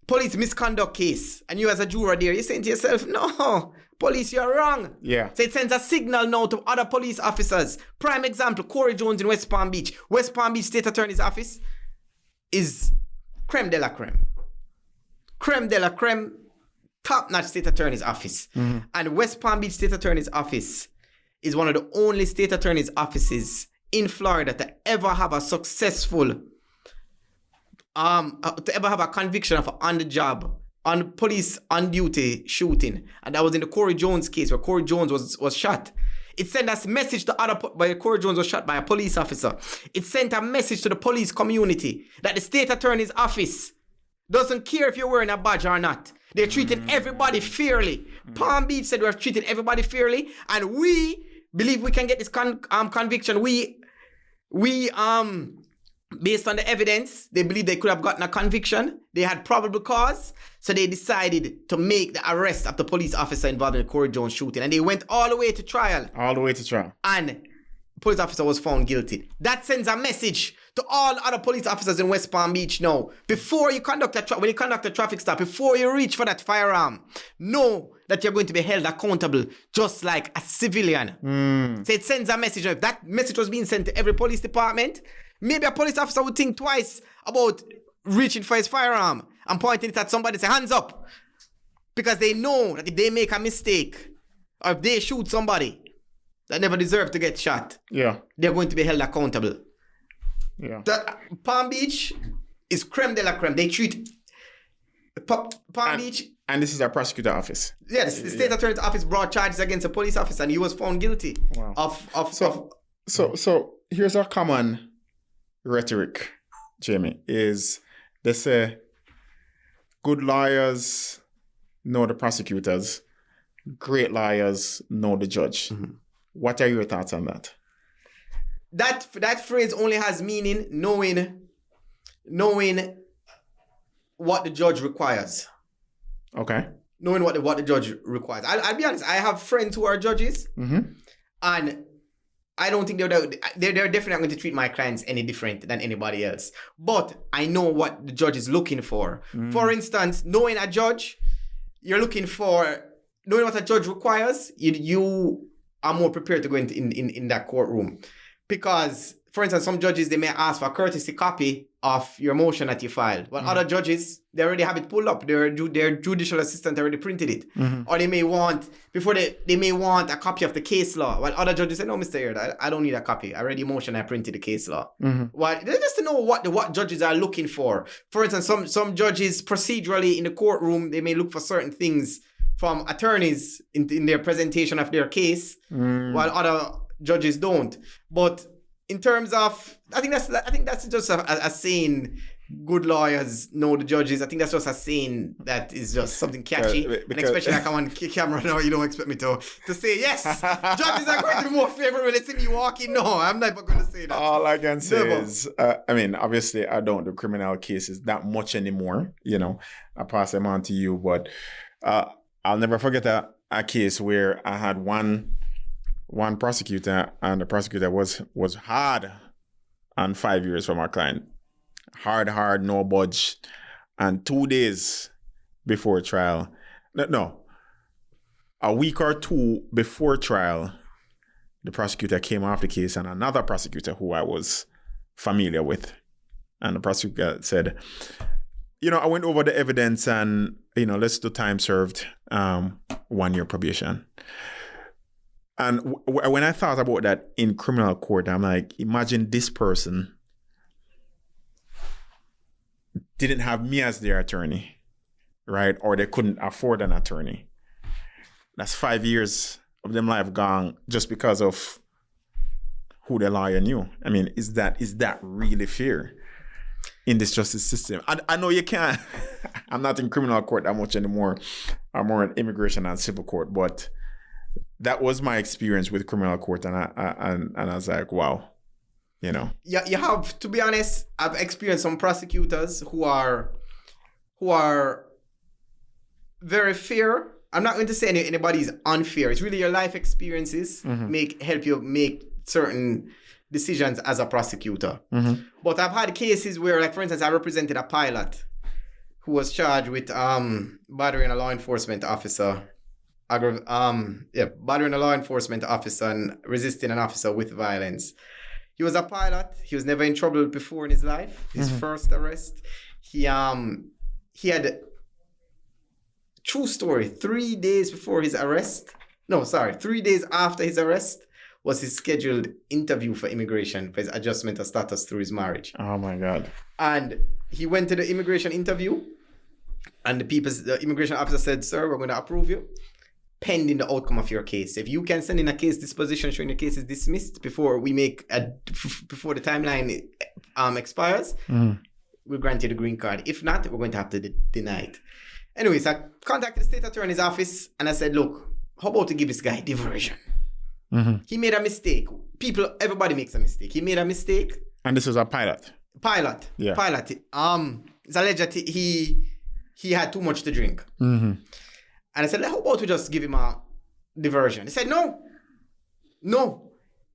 police misconduct case, and you as a juror there, you're saying to yourself, no, police, you're wrong. Yeah. So it sends a signal now to other police officers. Prime example, Corey Jones in West Palm Beach. West Palm Beach State Attorney's Office is creme de la creme. Creme de la creme, top-notch State Attorney's Office. And West Palm Beach State Attorney's Office is one of the only State Attorney's offices in Florida to ever have a successful, to ever have a conviction of on the job, on police on duty shooting. And that was in the Corey Jones case where Corey Jones was shot. It sent a message to Corey Jones was shot by a police officer. It sent a message to the police community that the State Attorney's Office doesn't care if you're wearing a badge or not. They're treating everybody fairly. Palm Beach said we're treating everybody fairly, and we believe we can get this conviction. We based on the evidence, they believe they could have gotten a conviction. They had probable cause, so they decided to make the arrest of the police officer involved in the Corey Jones shooting, and they went all the way to trial. And the police officer was found guilty. That sends a message to all other police officers in West Palm Beach now. Before you conduct when you conduct a traffic stop, before you reach for that firearm, know that you're going to be held accountable just like a civilian. So it sends a message. If that message was being sent to every police department, Maybe a police officer would think twice about reaching for his firearm and pointing it at somebody and say, hands up. Because they know that if they make a mistake or if they shoot somebody that never deserved to get shot, they're going to be held accountable. Yeah. Palm Beach is creme de la creme. They treat Palm Beach. And this is our prosecutor office. Yes, the state attorney's office brought charges against a police officer and he was found guilty So here's a common rhetoric, Jamie, is they say good lawyers know the prosecutors, great lawyers know the judge. Mm-hmm. What are your thoughts on that? That phrase only has meaning knowing what the judge requires. Okay. Knowing what the judge requires. I'll be honest, I have friends who are judges, and I don't think they're definitely not going to treat my clients any different than anybody else. But I know what the judge is looking for. For instance, knowing a judge, you're looking for, knowing what a judge requires, you are more prepared to go in that courtroom. Because, for instance, some judges, they may ask for a courtesy copy of your motion that you filed. But other judges, they already have it pulled up. Their judicial assistant already printed it. Or they may want, they may want a copy of the case law. While other judges say, no, Mr. Aird, I don't need a copy. I read the motion, I printed the case law. Well, just to know what judges are looking for. For instance, some judges procedurally in the courtroom, they may look for certain things from attorneys in their presentation of their case, while other judges don't. But in terms of, I think that's just a saying. Good lawyers know the judges. I think that's just a saying that is just something catchy. And especially like I'm on camera now, you don't expect me to say yes. Judges are going to be more favorable when they see me walking. No, I'm never going to say that. All I can say is, obviously I don't do criminal cases that much anymore. I pass them on to you, but I'll never forget a case where I had one prosecutor, and the prosecutor was hard on 5 years from our client. Hard, no budge. And 2 days before trial, a week or two before trial, the prosecutor came off the case, and another prosecutor who I was familiar with, and the prosecutor said, I went over the evidence and, let's do time served, 1 year probation. And when I thought about that in criminal court, I'm like, imagine this person didn't have me as their attorney, right? Or they couldn't afford an attorney. That's 5 years of them life gone just because of who the lawyer knew. Is that really fair in this justice system? I know you can't. I'm not in criminal court that much anymore. I'm more in immigration and civil court, but that was my experience with criminal court, and I was like, wow, Yeah, you have to be honest. I've experienced some prosecutors who are very fair. I'm not going to say anybody's unfair. It's really your life experiences help you make certain decisions as a prosecutor. But I've had cases where, like for instance, I represented a pilot who was charged with battering a law enforcement officer. Battering a law enforcement officer and resisting an officer with violence. He was a pilot. He was never in trouble before in his life. His first arrest, he had, true story, 3 days before his arrest. 3 days after his arrest was his scheduled interview for immigration for his adjustment of status through his marriage. Oh my God! And he went to the immigration interview, and the immigration officer said, "Sir, we're going to approve you pending the outcome of your case. If you can send in a case disposition showing the case is dismissed before the timeline expires, we'll grant you the green card. If not, we're going to have to deny it." Anyways, I contacted the state attorney's office and I said, "Look, how about to give this guy diversion?" He made a mistake. Everybody makes a mistake. He made a mistake. And this was a pilot. Yeah. Pilot. It's alleged that he had too much to drink. And I said, how about we just give him a diversion? He said, no.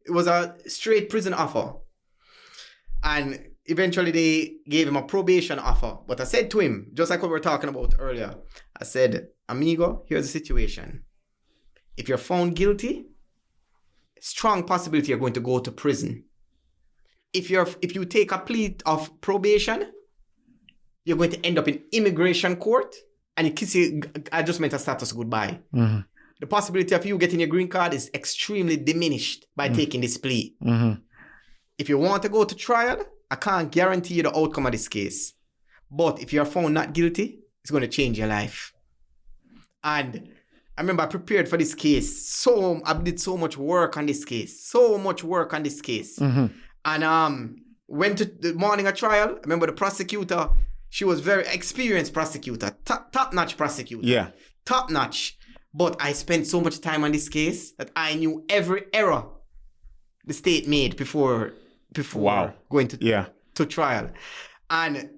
It was a straight prison offer. And eventually they gave him a probation offer. But I said to him, just like what we were talking about earlier, I said, amigo, here's the situation. If you're found guilty, strong possibility you're going to go to prison. if you take a plea of probation, you're going to end up in immigration court and it kisses adjustment of status goodbye. Mm-hmm. The possibility of you getting your green card is extremely diminished by taking this plea. Mm-hmm. If you want to go to trial, I can't guarantee you the outcome of this case. But if you're found not guilty, it's going to change your life. And I remember I prepared for this case. I did so much work on this case. Mm-hmm. And went to the morning of trial. I remember the prosecutor, she was very experienced prosecutor, top-notch prosecutor. Yeah. Top-notch. But I spent so much time on this case that I knew every error the state made before going to trial. And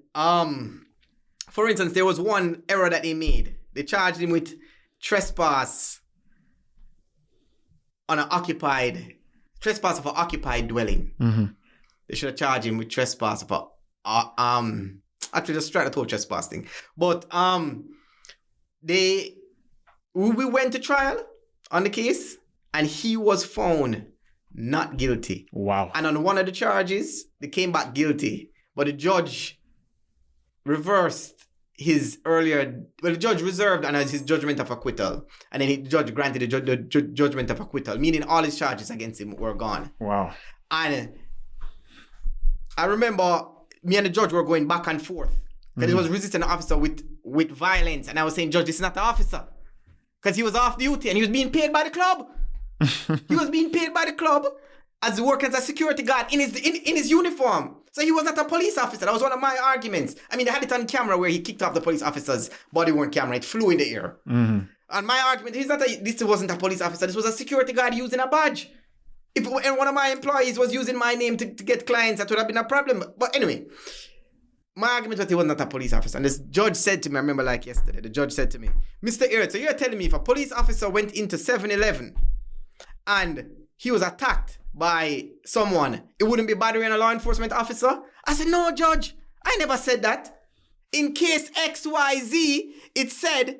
for instance, there was one error that they made. They charged him with trespass of an occupied dwelling. Mm-hmm. They should have charged him with trespass of actually just try the whole trespass thing. But we went to trial on the case and he was found not guilty. Wow. And on one of the charges, they came back guilty. But the judge reversed his earlier... Well, the judge reserved on his judgment of acquittal. And then the judge granted the judgment of acquittal, meaning all his charges against him were gone. Wow. And I remember me and the judge were going back and forth. Because he was resisting the officer with violence. And I was saying, Judge, this is not the officer. Because he was off duty and he was being paid by the club. He was being paid by the club as working as a security guard in his uniform. So he was not a police officer. That was one of my arguments. I mean, they had it on camera where he kicked off the police officer's body-worn camera. It flew in the air. Mm-hmm. And my argument is this wasn't a police officer. This was a security guard using a badge. And one of my employees was using my name to get clients, that would have been a problem. But anyway, my argument was he was not a police officer. And this judge said to me, I remember like yesterday, the judge said to me, Mr. Aird, so you're telling me if a police officer went into 7-Eleven and he was attacked by someone, it wouldn't be bothering a law enforcement officer? I said, no, Judge, I never said that. In case XYZ, it said an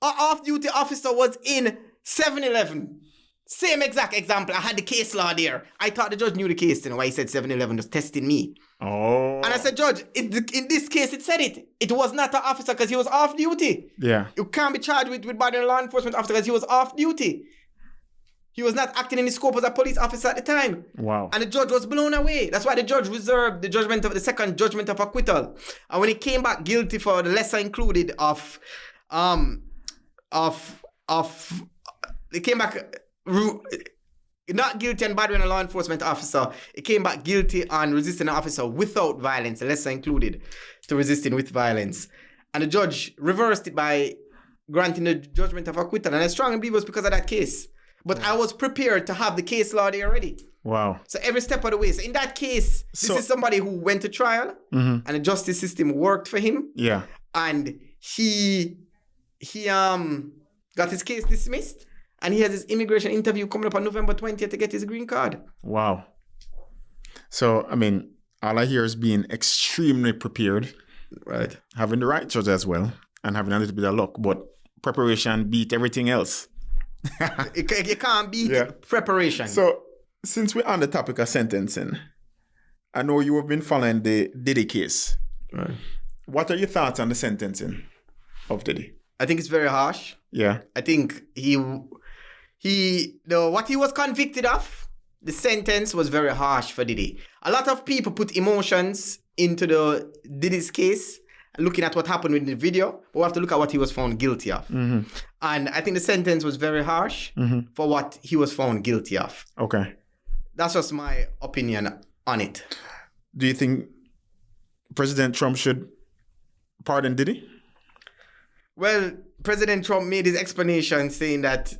off-duty officer was in 7-Eleven. Same exact example. I had the case law there. I thought the judge knew the case, why he said 7-Eleven, just testing me. Oh. And I said, Judge, in this case, it said it. It was not an officer because he was off duty. Yeah. You can't be charged with bothering a law enforcement officer because he was off duty. He was not acting in his scope as a police officer at the time. Wow. And the judge was blown away. That's why the judge reserved the second judgment of acquittal. And when he came back guilty for the lesser included they came back not guilty on bothering a law enforcement officer. It came back guilty on resisting an officer without violence, the lesser included to resisting with violence. And the judge reversed it by granting the judgment of acquittal. And I strongly believe it was because of that case. But I was prepared to have the case law there already. Wow. So every step of the way. So in that case, this is somebody who went to trial and the justice system worked for him. Yeah. And he got his case dismissed. And he has his immigration interview coming up on November 20th to get his green card. Wow. So, I mean, all I hear is being extremely prepared. Right. Having the right judge as well. And having a little bit of luck. But preparation beat everything else. You can't beat preparation. So, since we're on the topic of sentencing, I know you have been following the Diddy case. Right. What are your thoughts on the sentencing of Diddy? I think it's very harsh. Yeah. I think what he was convicted of, the sentence was very harsh for Diddy. A lot of people put emotions into the Diddy's case, looking at what happened in the video, but we have to look at what he was found guilty of. Mm-hmm. And I think the sentence was very harsh for what he was found guilty of. Okay. That's just my opinion on it. Do you think President Trump should pardon Diddy? Well, President Trump made his explanation saying that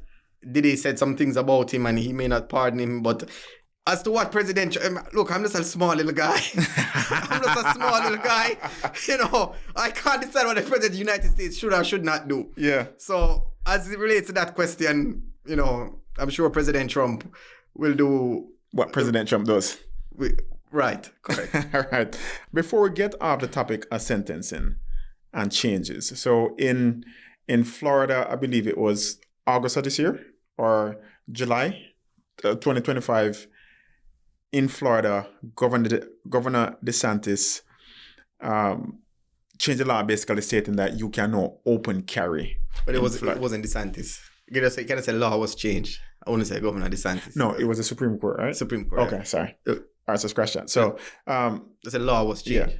Diddy said some things about him and he may not pardon him, but as to what look, I'm just a small little guy. I can't decide what the President of the United States should or should not do. Yeah. So, as it relates to that question, I'm sure President Trump will do what President Trump does. Right, correct. All right. Before we get off the topic of sentencing and changes. So, in Florida, I believe it was August of this year or July 2025, in Florida, Governor DeSantis changed the law basically stating that you can now open carry. But it wasn't DeSantis. You cannot say law was changed. I want to say Governor DeSantis. No, it was the Supreme Court, right? Supreme Court. Okay, sorry. All right, so scratch that. So, they said law was changed.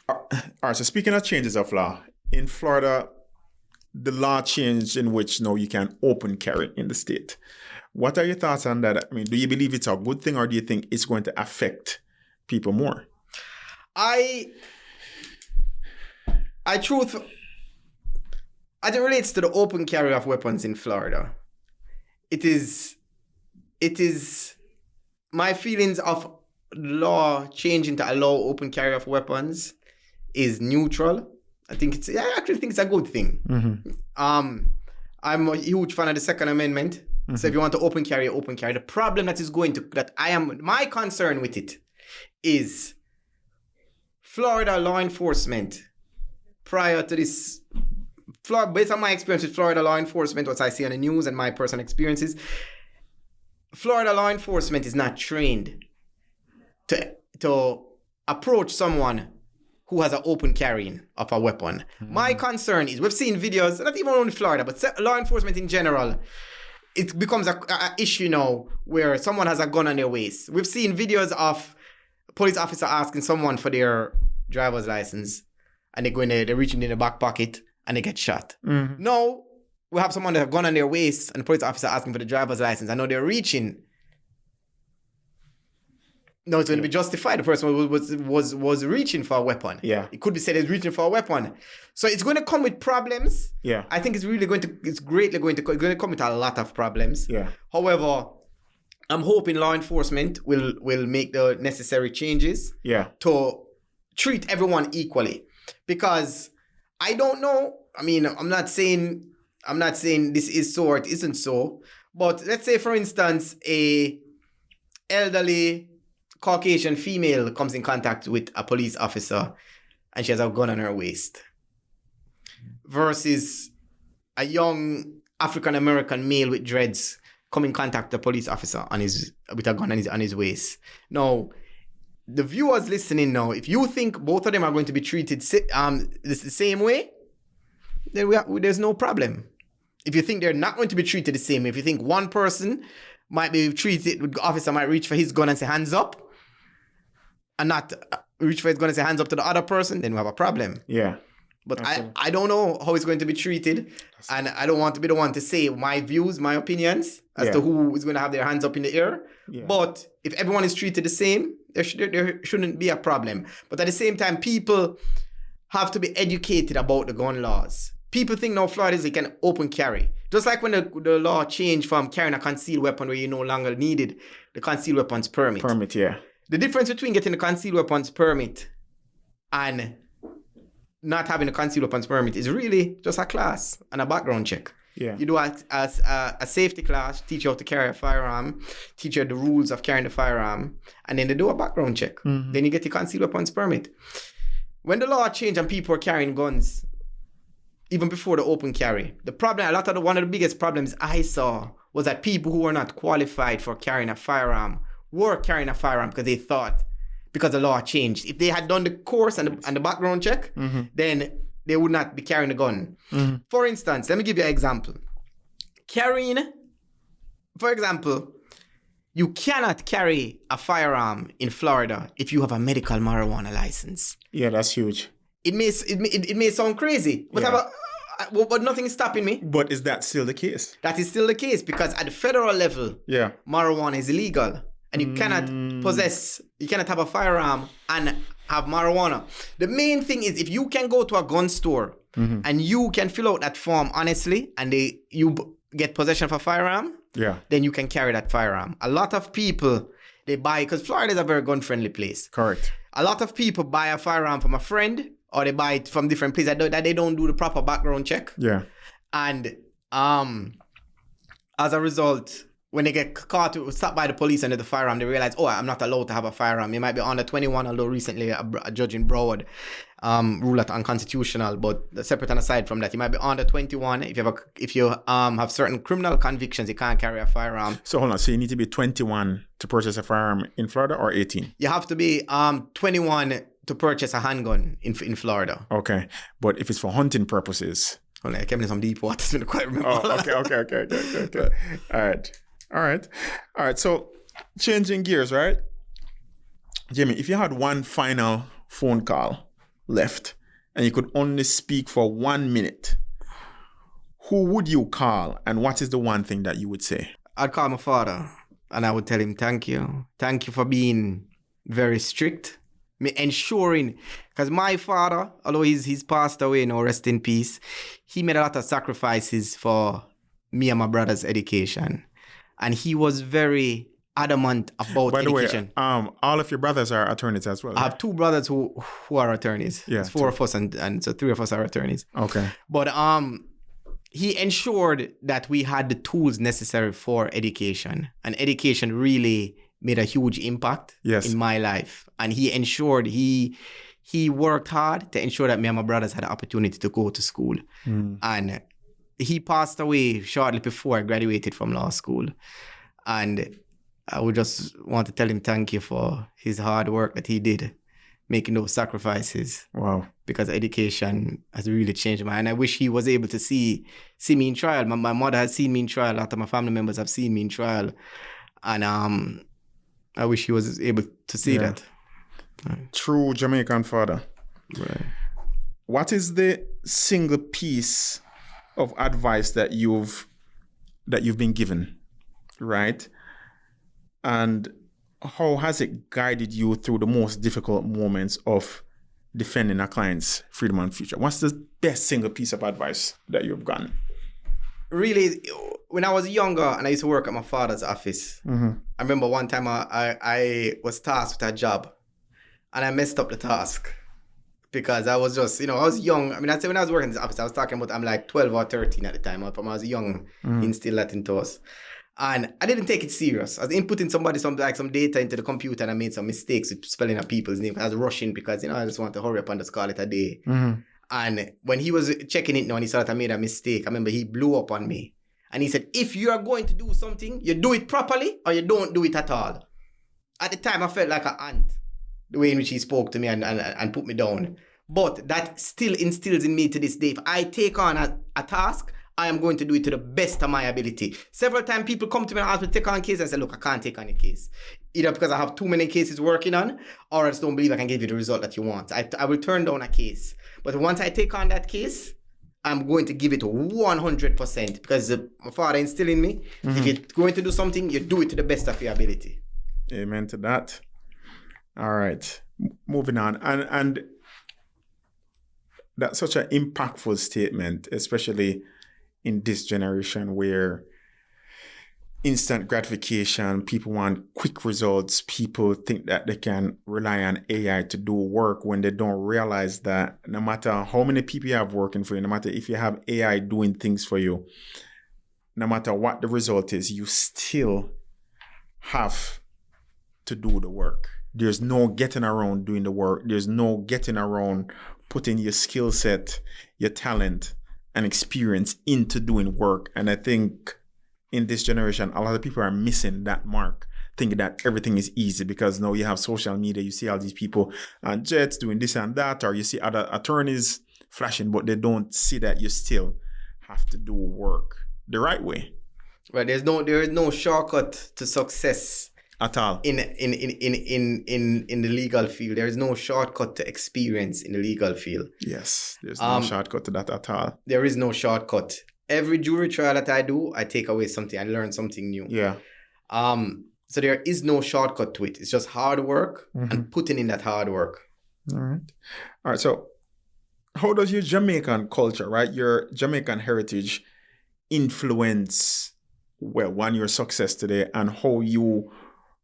Yeah. All right, so speaking of changes of law, in Florida, the law changed in which now you can open carry in the state. What are your thoughts on that? I mean, do you believe it's a good thing or do you think it's going to affect people more? As it relates to the open carry of weapons in Florida, it is my feelings of law changing to allow open carry of weapons is neutral. I actually think it's a good thing. Mm-hmm. I'm a huge fan of the Second Amendment. Mm-hmm. So if you want to open carry. The problem my concern with it is Florida law enforcement prior to this, based on my experience with Florida law enforcement, what I see on the news and my personal experiences, Florida law enforcement is not trained to approach someone who has an open carrying of a weapon. Mm-hmm. My concern is, we've seen videos, not even only Florida, but law enforcement in general, it becomes a issue now where someone has a gun on their waist. We've seen videos of police officer asking someone for their driver's license, and they're reaching in the back pocket and they get shot. Mm-hmm. Now, we have someone that have gun on their waist and the police officer asking for the driver's license. I know they're reaching. No, it's going to be justified. The person was reaching for a weapon. Yeah. It could be said he's reaching for a weapon. So it's going to come with problems. Yeah. I think it's greatly going to come with a lot of problems. Yeah. However, I'm hoping law enforcement will make the necessary changes. Yeah. To treat everyone equally. Because I don't know. I mean, I'm not saying this is so or it isn't so. But let's say, for instance, a elderly Caucasian female comes in contact with a police officer and she has a gun on her waist, versus a young African-American male with dreads come in contact with a police officer with a gun on his waist. Now, the viewers listening now, if you think both of them are going to be treated the same way, then there's no problem. If you think they're not going to be treated the same way, if you think one person might be treated, the officer might reach for his gun and say hands up, and not reach for his gun and say hands up to the other person, then we have a problem. Yeah. But I don't know how it's going to be treated, and I don't want to be the one to say my views, my opinions as to who is going to have their hands up in the air. Yeah. But if everyone is treated the same, there shouldn't be a problem. But at the same time, people have to be educated about the gun laws. People think now Florida is like an open carry. Just like when the law changed from carrying a concealed weapon where you no longer needed the concealed weapons permit. Yeah. The difference between getting a concealed weapons permit and not having a concealed weapons permit is really just a class and a background check. Yeah. You do a safety class, teach you how to carry a firearm, teach you the rules of carrying the firearm, and then they do a background check. Mm-hmm. Then you get the concealed weapons permit. When the law changed and people were carrying guns, even before the open carry, one of the biggest problems I saw was that people who were not qualified for carrying a firearm were carrying a firearm because they thought, because the law changed, if they had done the course and the background check, mm-hmm. then they would not be carrying a gun. Mm-hmm. For instance, let me give you an example. For example, you cannot carry a firearm in Florida if you have a medical marijuana license. Yeah, that's huge. It may sound crazy, but but nothing is stopping me. But is that still the case? That is still the case, because at the federal level, marijuana is illegal. And you cannot have a firearm and have marijuana. The main thing is, if you can go to a gun store mm-hmm. and you can fill out that form honestly, and you get possession of a firearm, then you can carry that firearm. A lot of people, they buy, because Florida is a very gun-friendly place. Correct. A lot of people buy a firearm from a friend, or they buy it from different places that they don't do the proper background check. Yeah. And as a result, when they get caught, stopped by the police under the firearm, they realize, oh, I'm not allowed to have a firearm. You might be under 21, although recently a judge in Broward ruled that unconstitutional. But separate and aside from that, you might be under 21. If you have certain criminal convictions, you can't carry a firearm. So hold on. So you need to be 21 to purchase a firearm in Florida, or 18? You have to be 21 to purchase a handgun in Florida. Okay. But if it's for hunting purposes. Hold on, I came in some deep waters. I don't quite remember. Oh, okay. All right. So changing gears, right? Jamie, if you had one final phone call left and you could only speak for 1 minute, who would you call, and what is the one thing that you would say? I'd call my father and I would tell him, thank you. Thank you for being very strict. Ensuring, because my father, although he's passed away now, rest in peace, he made a lot of sacrifices for me and my brother's education. And he was very adamant about education. By the way, all of your brothers are attorneys as well, right? I have 2 brothers who are attorneys. Yeah, There's 4 of us, and so 3 of us are attorneys. Okay. But he ensured that we had the tools necessary for education. And education really made a huge impact in my life. And he ensured he worked hard to ensure that me and my brothers had the opportunity to go to school. And he passed away shortly before I graduated from law school. And I would just want to tell him thank you for his hard work that he did, making those sacrifices. Wow. Because education has really changed my life. And I wish he was able to see me in trial. My mother has seen me in trial. A lot of my family members have seen me in trial. And I wish he was able to see that. Right. True Jamaican father. Right. What is the single piece of advice that you've been given, right? And how has it guided you through the most difficult moments of defending a client's freedom and future? What's the best single piece of advice that you've gotten? Really, when I was younger and I used to work at my father's office, I remember one time I was tasked with a job and I messed up the task because I was just, I was young. I mean, I'd say when I was working in this office, I was talking about I'm like 12 or 13 at the time. But I was young, he instilled that into us. And I didn't take it serious. I was inputting some data into the computer and I made some mistakes with spelling out people's names. I was rushing because, I just wanted to hurry up and just call it a day. And when he was checking it now and he saw that I made a mistake, I remember he blew up on me. And he said, if you are going to do something, you do it properly or you don't do it at all. At the time, I felt like an ant, the way in which he spoke to me and put me down. But that still instills in me to this day. If I take on a task, I am going to do it to the best of my ability. Several times people come to me and ask me to take on a case and I say, look, I can't take on a case. Either because I have too many cases working on or I just don't believe I can give you the result that you want. I will turn down a case. But once I take on that case, I'm going to give it 100% because my father instilled in me. If you're going to do something, you do it to the best of your ability. Amen to that. All right. Moving on. And that's such an impactful statement, especially in this generation where instant gratification, people want quick results, people think that they can rely on AI to do work when they don't realize that no matter how many people you have working for you, no matter if you have AI doing things for you, no matter what the result is, you still have to do the work. There's no getting around doing the work. There's no getting around putting your skill set, your talent, and experience into doing work. And I think in this generation, a lot of people are missing that mark, thinking that everything is easy because now you have social media, you see all these people on jets doing this and that, or you see other attorneys flashing, but they don't see that you still have to do work the right way. Right, there is no shortcut to success at all in the legal field. There is no shortcut to experience in the legal field. Yes, there's no shortcut to that at all. There is no shortcut. Every jury trial that I do, I take away something. I learn something new. Yeah. So there is no shortcut to it. It's just hard work and putting in that hard work. All right. So how does your Jamaican culture, right, your Jamaican heritage influence, your success today and how you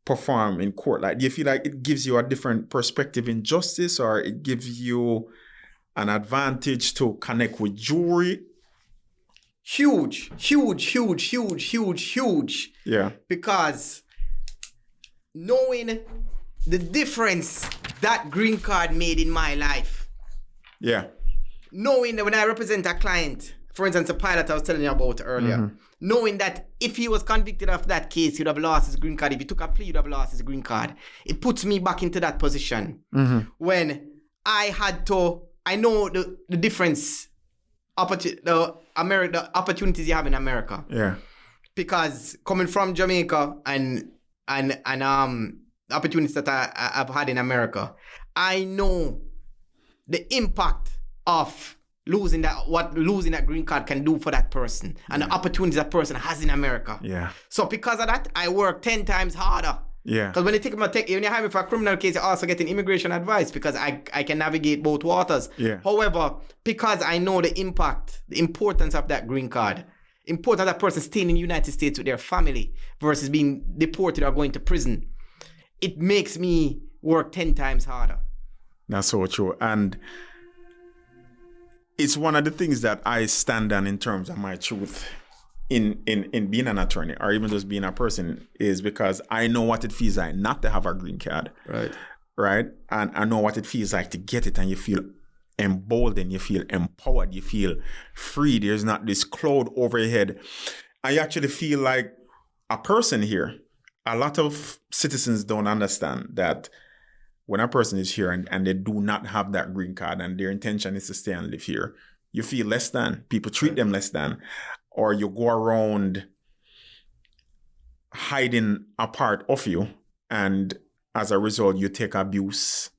perform in court? Like, do you feel like it gives you a different perspective in justice, or it gives you an advantage to connect with jury? huge. Yeah. Because knowing the difference that green card made in my life. Yeah. Knowing that when I represent a client, for instance, a pilot I was telling you about earlier, knowing that if he was convicted of that case, he would have lost his green card. If he took a plea, he would have lost his green card. It puts me back into that position when I know the difference, the opportunities you have in America. Yeah. Because coming from Jamaica and opportunities that I've had in America, I know the impact of losing that green card can do for that person and the opportunities that person has in America. Yeah. So because of that, I work 10 times harder. Yeah. Because when you hire me for a criminal case, you also get an immigration advice because I can navigate both waters. Yeah. However, because I know the impact, the importance of that green card, important that person staying in the United States with their family versus being deported or going to prison, it makes me work 10 times harder. That's so true. And it's one of the things that I stand on in terms of my truth in being an attorney or even just being a person is because I know what it feels like not to have a green card. Right? And I know what it feels like to get it and you feel emboldened, you feel empowered, you feel free. There's not this cloud over your head. I actually feel like a person here. A lot of citizens don't understand that when a person is here and they do not have that green card and their intention is to stay and live here, you feel less than. People treat them less than. Or you go around hiding a part of you. And as a result, you take abuse,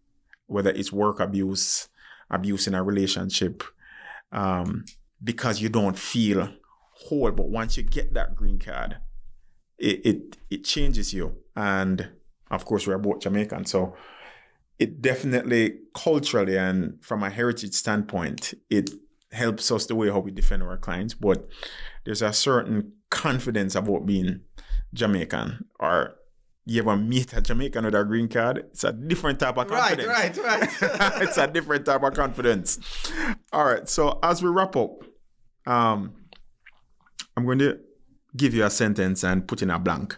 whether it's work abuse in a relationship, because you don't feel whole. But once you get that green card, it changes you. And of course, we're both Jamaican. So it definitely culturally and from a heritage standpoint, it helps us the way how we defend our clients. But there's a certain confidence about being Jamaican. Or you ever meet a Jamaican with a green card, it's a different type of confidence. Right. It's a different type of confidence. All right. So as we wrap up, I'm going to give you a sentence and put in a blank.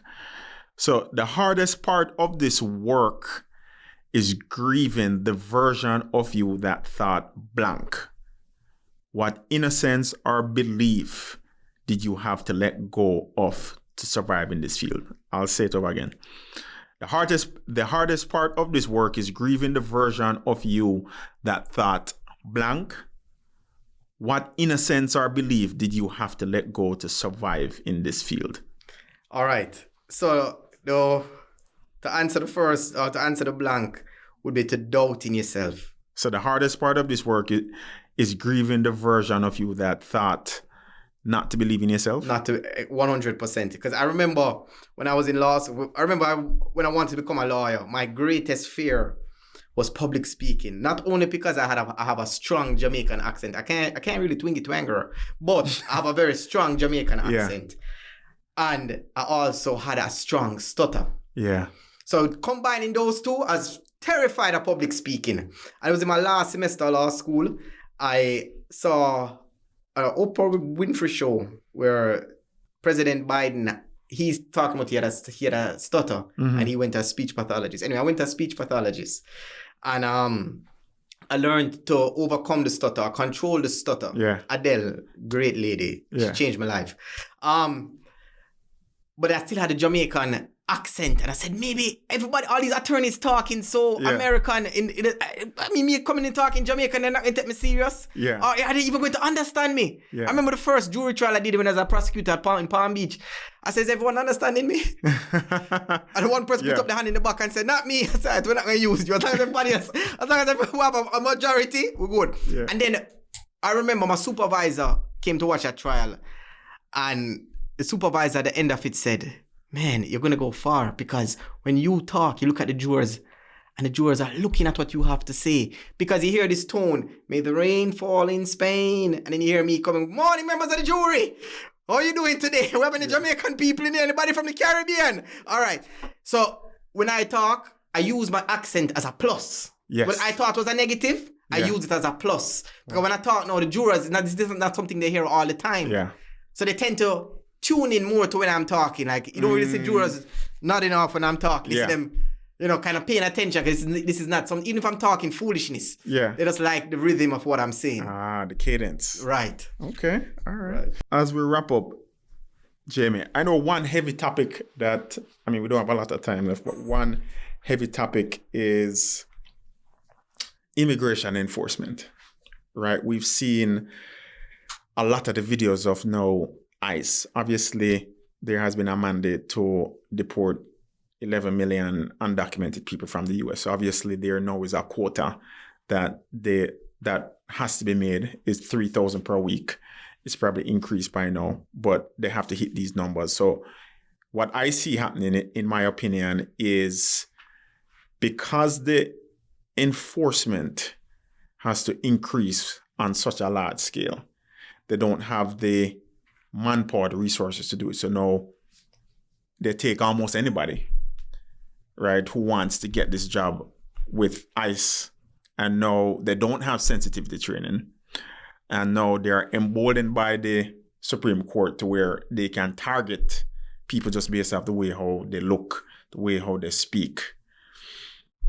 So the hardest part of this work is grieving the version of you that thought blank. What innocence or belief did you have to let go of to survive in this field? I'll say it over again. The hardest part of this work is grieving the version of you that thought blank. What innocence or belief did you have to let go to survive in this field? All right. So to answer the first, or to answer the blank, would be to doubt in yourself. So the hardest part of this work is grieving the version of you that thought not to believe in yourself? Not to 100%. Because I remember when I was in law school, when I wanted to become a lawyer, my greatest fear was public speaking. Not only because I have a strong Jamaican accent. I can't really twing it to anger, but I have a very strong Jamaican accent. And I also had a strong stutter. Yeah. So combining those two, I was terrified of public speaking. And it was in my last semester of law school. I saw an Oprah Winfrey show where President Biden, he's talking about he had a stutter and he went to a speech pathologist. Anyway, I went to a speech pathologist and I learned to overcome the stutter, control the stutter. Yeah. Adele, great lady. She changed my life. But I still had a Jamaican accent, and I said, maybe everybody, all these attorneys talking so American. Me coming in talking Jamaican, they're not going to take me serious. Yeah. Or are they even going to understand me? Yeah. I remember the first jury trial I did when I was a prosecutor in Palm Beach. I said, is everyone understanding me? And one person put up the hand in the back and said, not me. I said, we're not going to use you. As long as everybody else, as long as we have a majority, we're good. Yeah. And then I remember my supervisor came to watch a trial, and the supervisor at the end of it said, man, you're going to go far, because when you talk, you look at the jurors, and the jurors are looking at what you have to say, because you hear this tone, may the rain fall in Spain, and then you hear me coming, morning members of the jury, how are you doing today? We have any Jamaican people in here? Anybody from the Caribbean? All right. So when I talk, I use my accent as a plus. Yes. What I thought was a negative, I use it as a plus. Because when I talk now, the jurors, this is not something they hear all the time. Yeah. So they tend to tune in more to when I'm talking. Like, you don't really see jurors nodding off when I'm talking. You see them, kind of paying attention because this is not something, even if I'm talking foolishness. Yeah. They just like the rhythm of what I'm saying. The cadence. Right. Okay. All right. As we wrap up, Jaime, I know one heavy topic that, we don't have a lot of time left, but one heavy topic is immigration enforcement, right? We've seen a lot of the videos of now ICE. Obviously, there has been a mandate to deport 11 million undocumented people from the US. So obviously, there now is a quota that has to be made. Is 3,000 per week. It's probably increased by now, but they have to hit these numbers. So what I see happening, in my opinion, is because the enforcement has to increase on such a large scale, they don't have the manpower, the resources to do it. So now they take almost anybody, right, who wants to get this job with ICE, and now they don't have sensitivity training. And now they're emboldened by the Supreme Court to where they can target people just based off the way how they look, the way how they speak.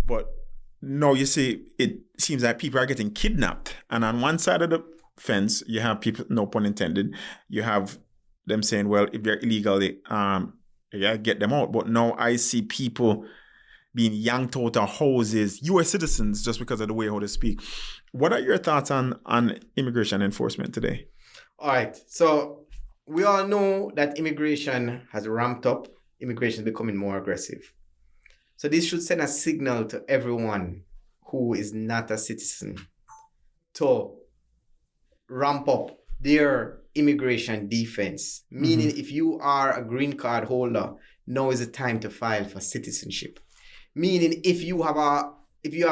But no, you see, it seems like people are getting kidnapped. And on one side of the fence, you have people, no pun intended, you have them saying, well, if they're illegal, get them out. But now I see people being yanked out of houses, U.S. citizens, just because of the way how they speak. What are your thoughts on immigration enforcement today? All right. So we all know that immigration has ramped up. Immigration is becoming more aggressive. So this should send a signal to everyone who is not a citizen to ramp up their immigration defense. Meaning, if you are a green card holder, now is the time to file for citizenship. Meaning, if you are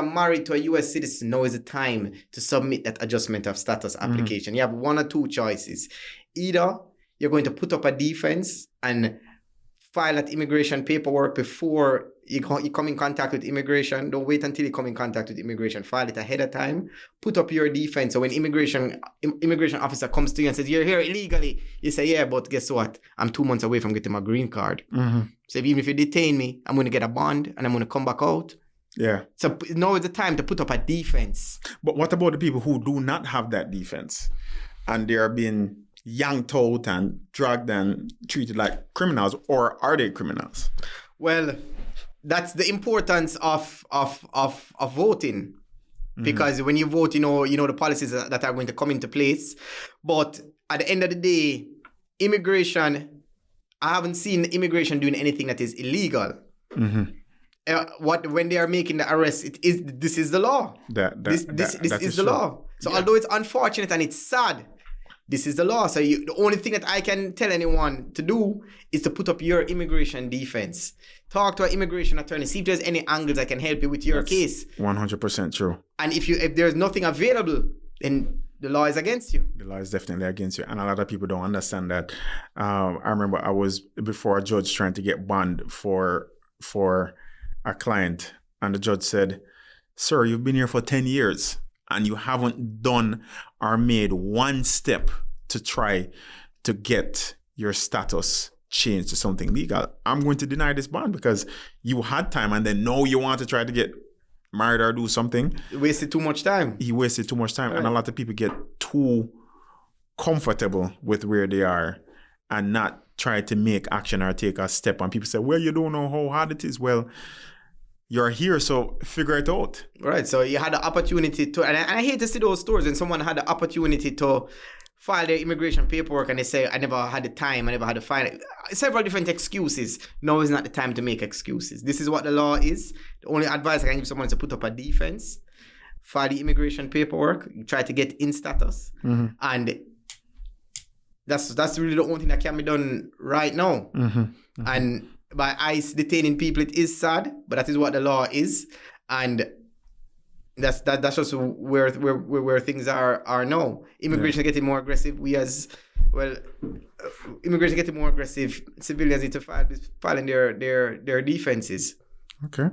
married to a U.S. citizen, now is the time to submit that adjustment of status application. You have one or two choices. Either you're going to put up a defense and file that immigration paperwork before you come in contact with immigration. Don't wait until you come in contact with immigration. File it ahead of time. Put up your defense. So when immigration officer comes to you and says, you're here illegally, you say, yeah, but guess what? I'm 2 months away from getting my green card. So even if you detain me, I'm going to get a bond and I'm going to come back out. Yeah. So now is the time to put up a defense. But what about the people who do not have that defense and they are being yanked out and dragged and treated like criminals, or are they criminals? Well, that's the importance of voting. Because when you vote, you know the policies that are going to come into place. But at the end of the day, immigration, I haven't seen immigration doing anything that is illegal. When they are making the arrest, this is the law. This is the law. So although it's unfortunate and it's sad, this is the law. So the only thing that I can tell anyone to do is to put up your immigration defense. Talk to an immigration attorney. See if there's any angles that can help you with your case. 100% true. And if there's nothing available, then the law is against you. The law is definitely against you. And a lot of people don't understand that. I remember I was before a judge trying to get bond for a client. And the judge said, sir, you've been here for 10 years and you haven't done or made one step to try to get your status changed to something legal. I'm going to deny this bond because you had time and then now you want to try to get married or do something. He wasted too much time. Right. And a lot of people get too comfortable with where they are and not try to make action or take a step. And people say, well, you don't know how hard it is. Well, you're here, so figure it out. Right. So you had the opportunity to, and I hate to see those stories when someone had the opportunity to file their immigration paperwork and they say, I never had the time, I never had to file it. Several different excuses. Now is not the time to make excuses. This is what the law is. The only advice I can give someone is to put up a defense, file the immigration paperwork, try to get in status. And that's really the only thing that can be done right now. And by ICE detaining people, it is sad, but that is what the law is. And that's just where things are now. Immigration is getting more aggressive. Immigration getting more aggressive. Civilians need to filing their defenses. Okay.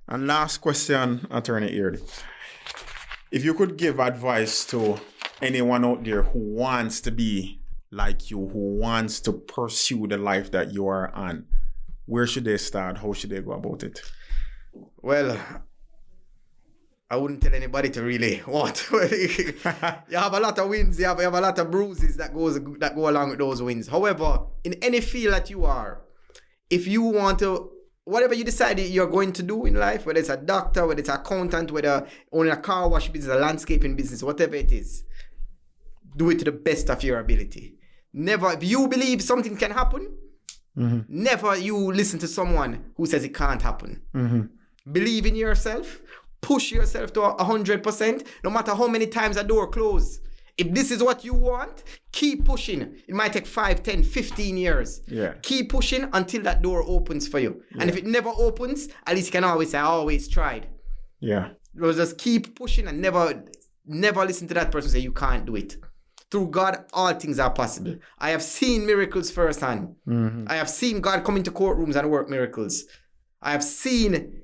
And last question, Attorney Aird. If you could give advice to anyone out there who wants to be like you who wants to pursue the life that you are on, where should they start? How should they go about it? Well, I wouldn't tell anybody to really want. You have a lot of wins, you have a lot of bruises that go along with those wins. However, in any field that you are, if you want to, whatever you decide you're going to do in life, whether it's a doctor, whether it's an accountant, whether owning a car wash business, a landscaping business, whatever it is, do it to the best of your ability. Never, if you believe something can happen, never you listen to someone who says it can't happen. Believe in yourself. Push yourself to 100%, no matter how many times a door closes. If this is what you want, keep pushing. It might take 5, 10, 15 years. Yeah. Keep pushing until that door opens for you. Yeah. And if it never opens, at least you can always say, I always tried. Yeah. Just keep pushing and never listen to that person say you can't do it. Through God, all things are possible. I have seen miracles firsthand. I have seen God come into courtrooms and work miracles. I have seen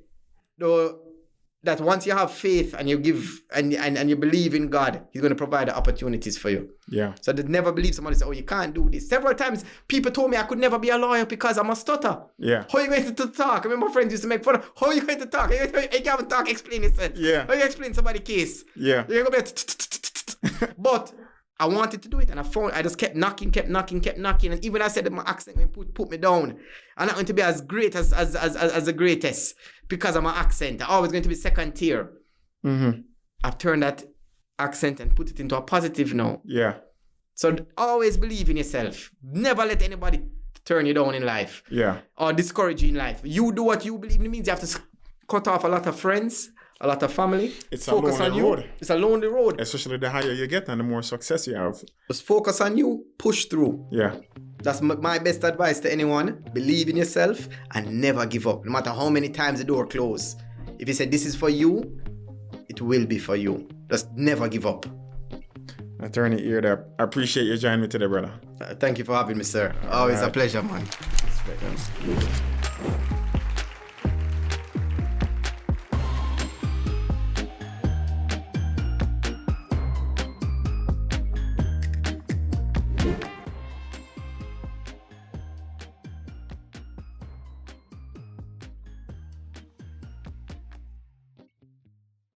that once you have faith and you give and you believe in God, He's going to provide the opportunities for you. Yeah. So they never believe somebody say, oh, you can't do this. Several times people told me I could never be a lawyer because I'm a stutter. Yeah. How are you going to talk? I remember my friends used to make fun of, how are you going to talk? You can't talk, explain yourself. Yeah. How you explain somebody's case? Yeah. You're going to be but I wanted to do it, and I just kept knocking, and even I said that my accent will put me down. I'm not going to be as great as the greatest because of my accent. I'm always going to be second tier. I've turned that accent and put it into a positive now. Yeah. So always believe in yourself. Never let anybody turn you down in life. Yeah. Or discourage you in life. You do what you believe in. It means you have to cut off a lot of friends, a lot of family. It's focus a lonely road. It's a lonely road. Especially the higher you get and the more success you have. Just focus on you, push through. Yeah. That's my best advice to anyone. Believe in yourself and never give up. No matter how many times the door closes. If you say this is for you, it will be for you. Just never give up. Attorney Aird, I appreciate you joining me today, brother. Thank you for having me, sir. Always a pleasure, man.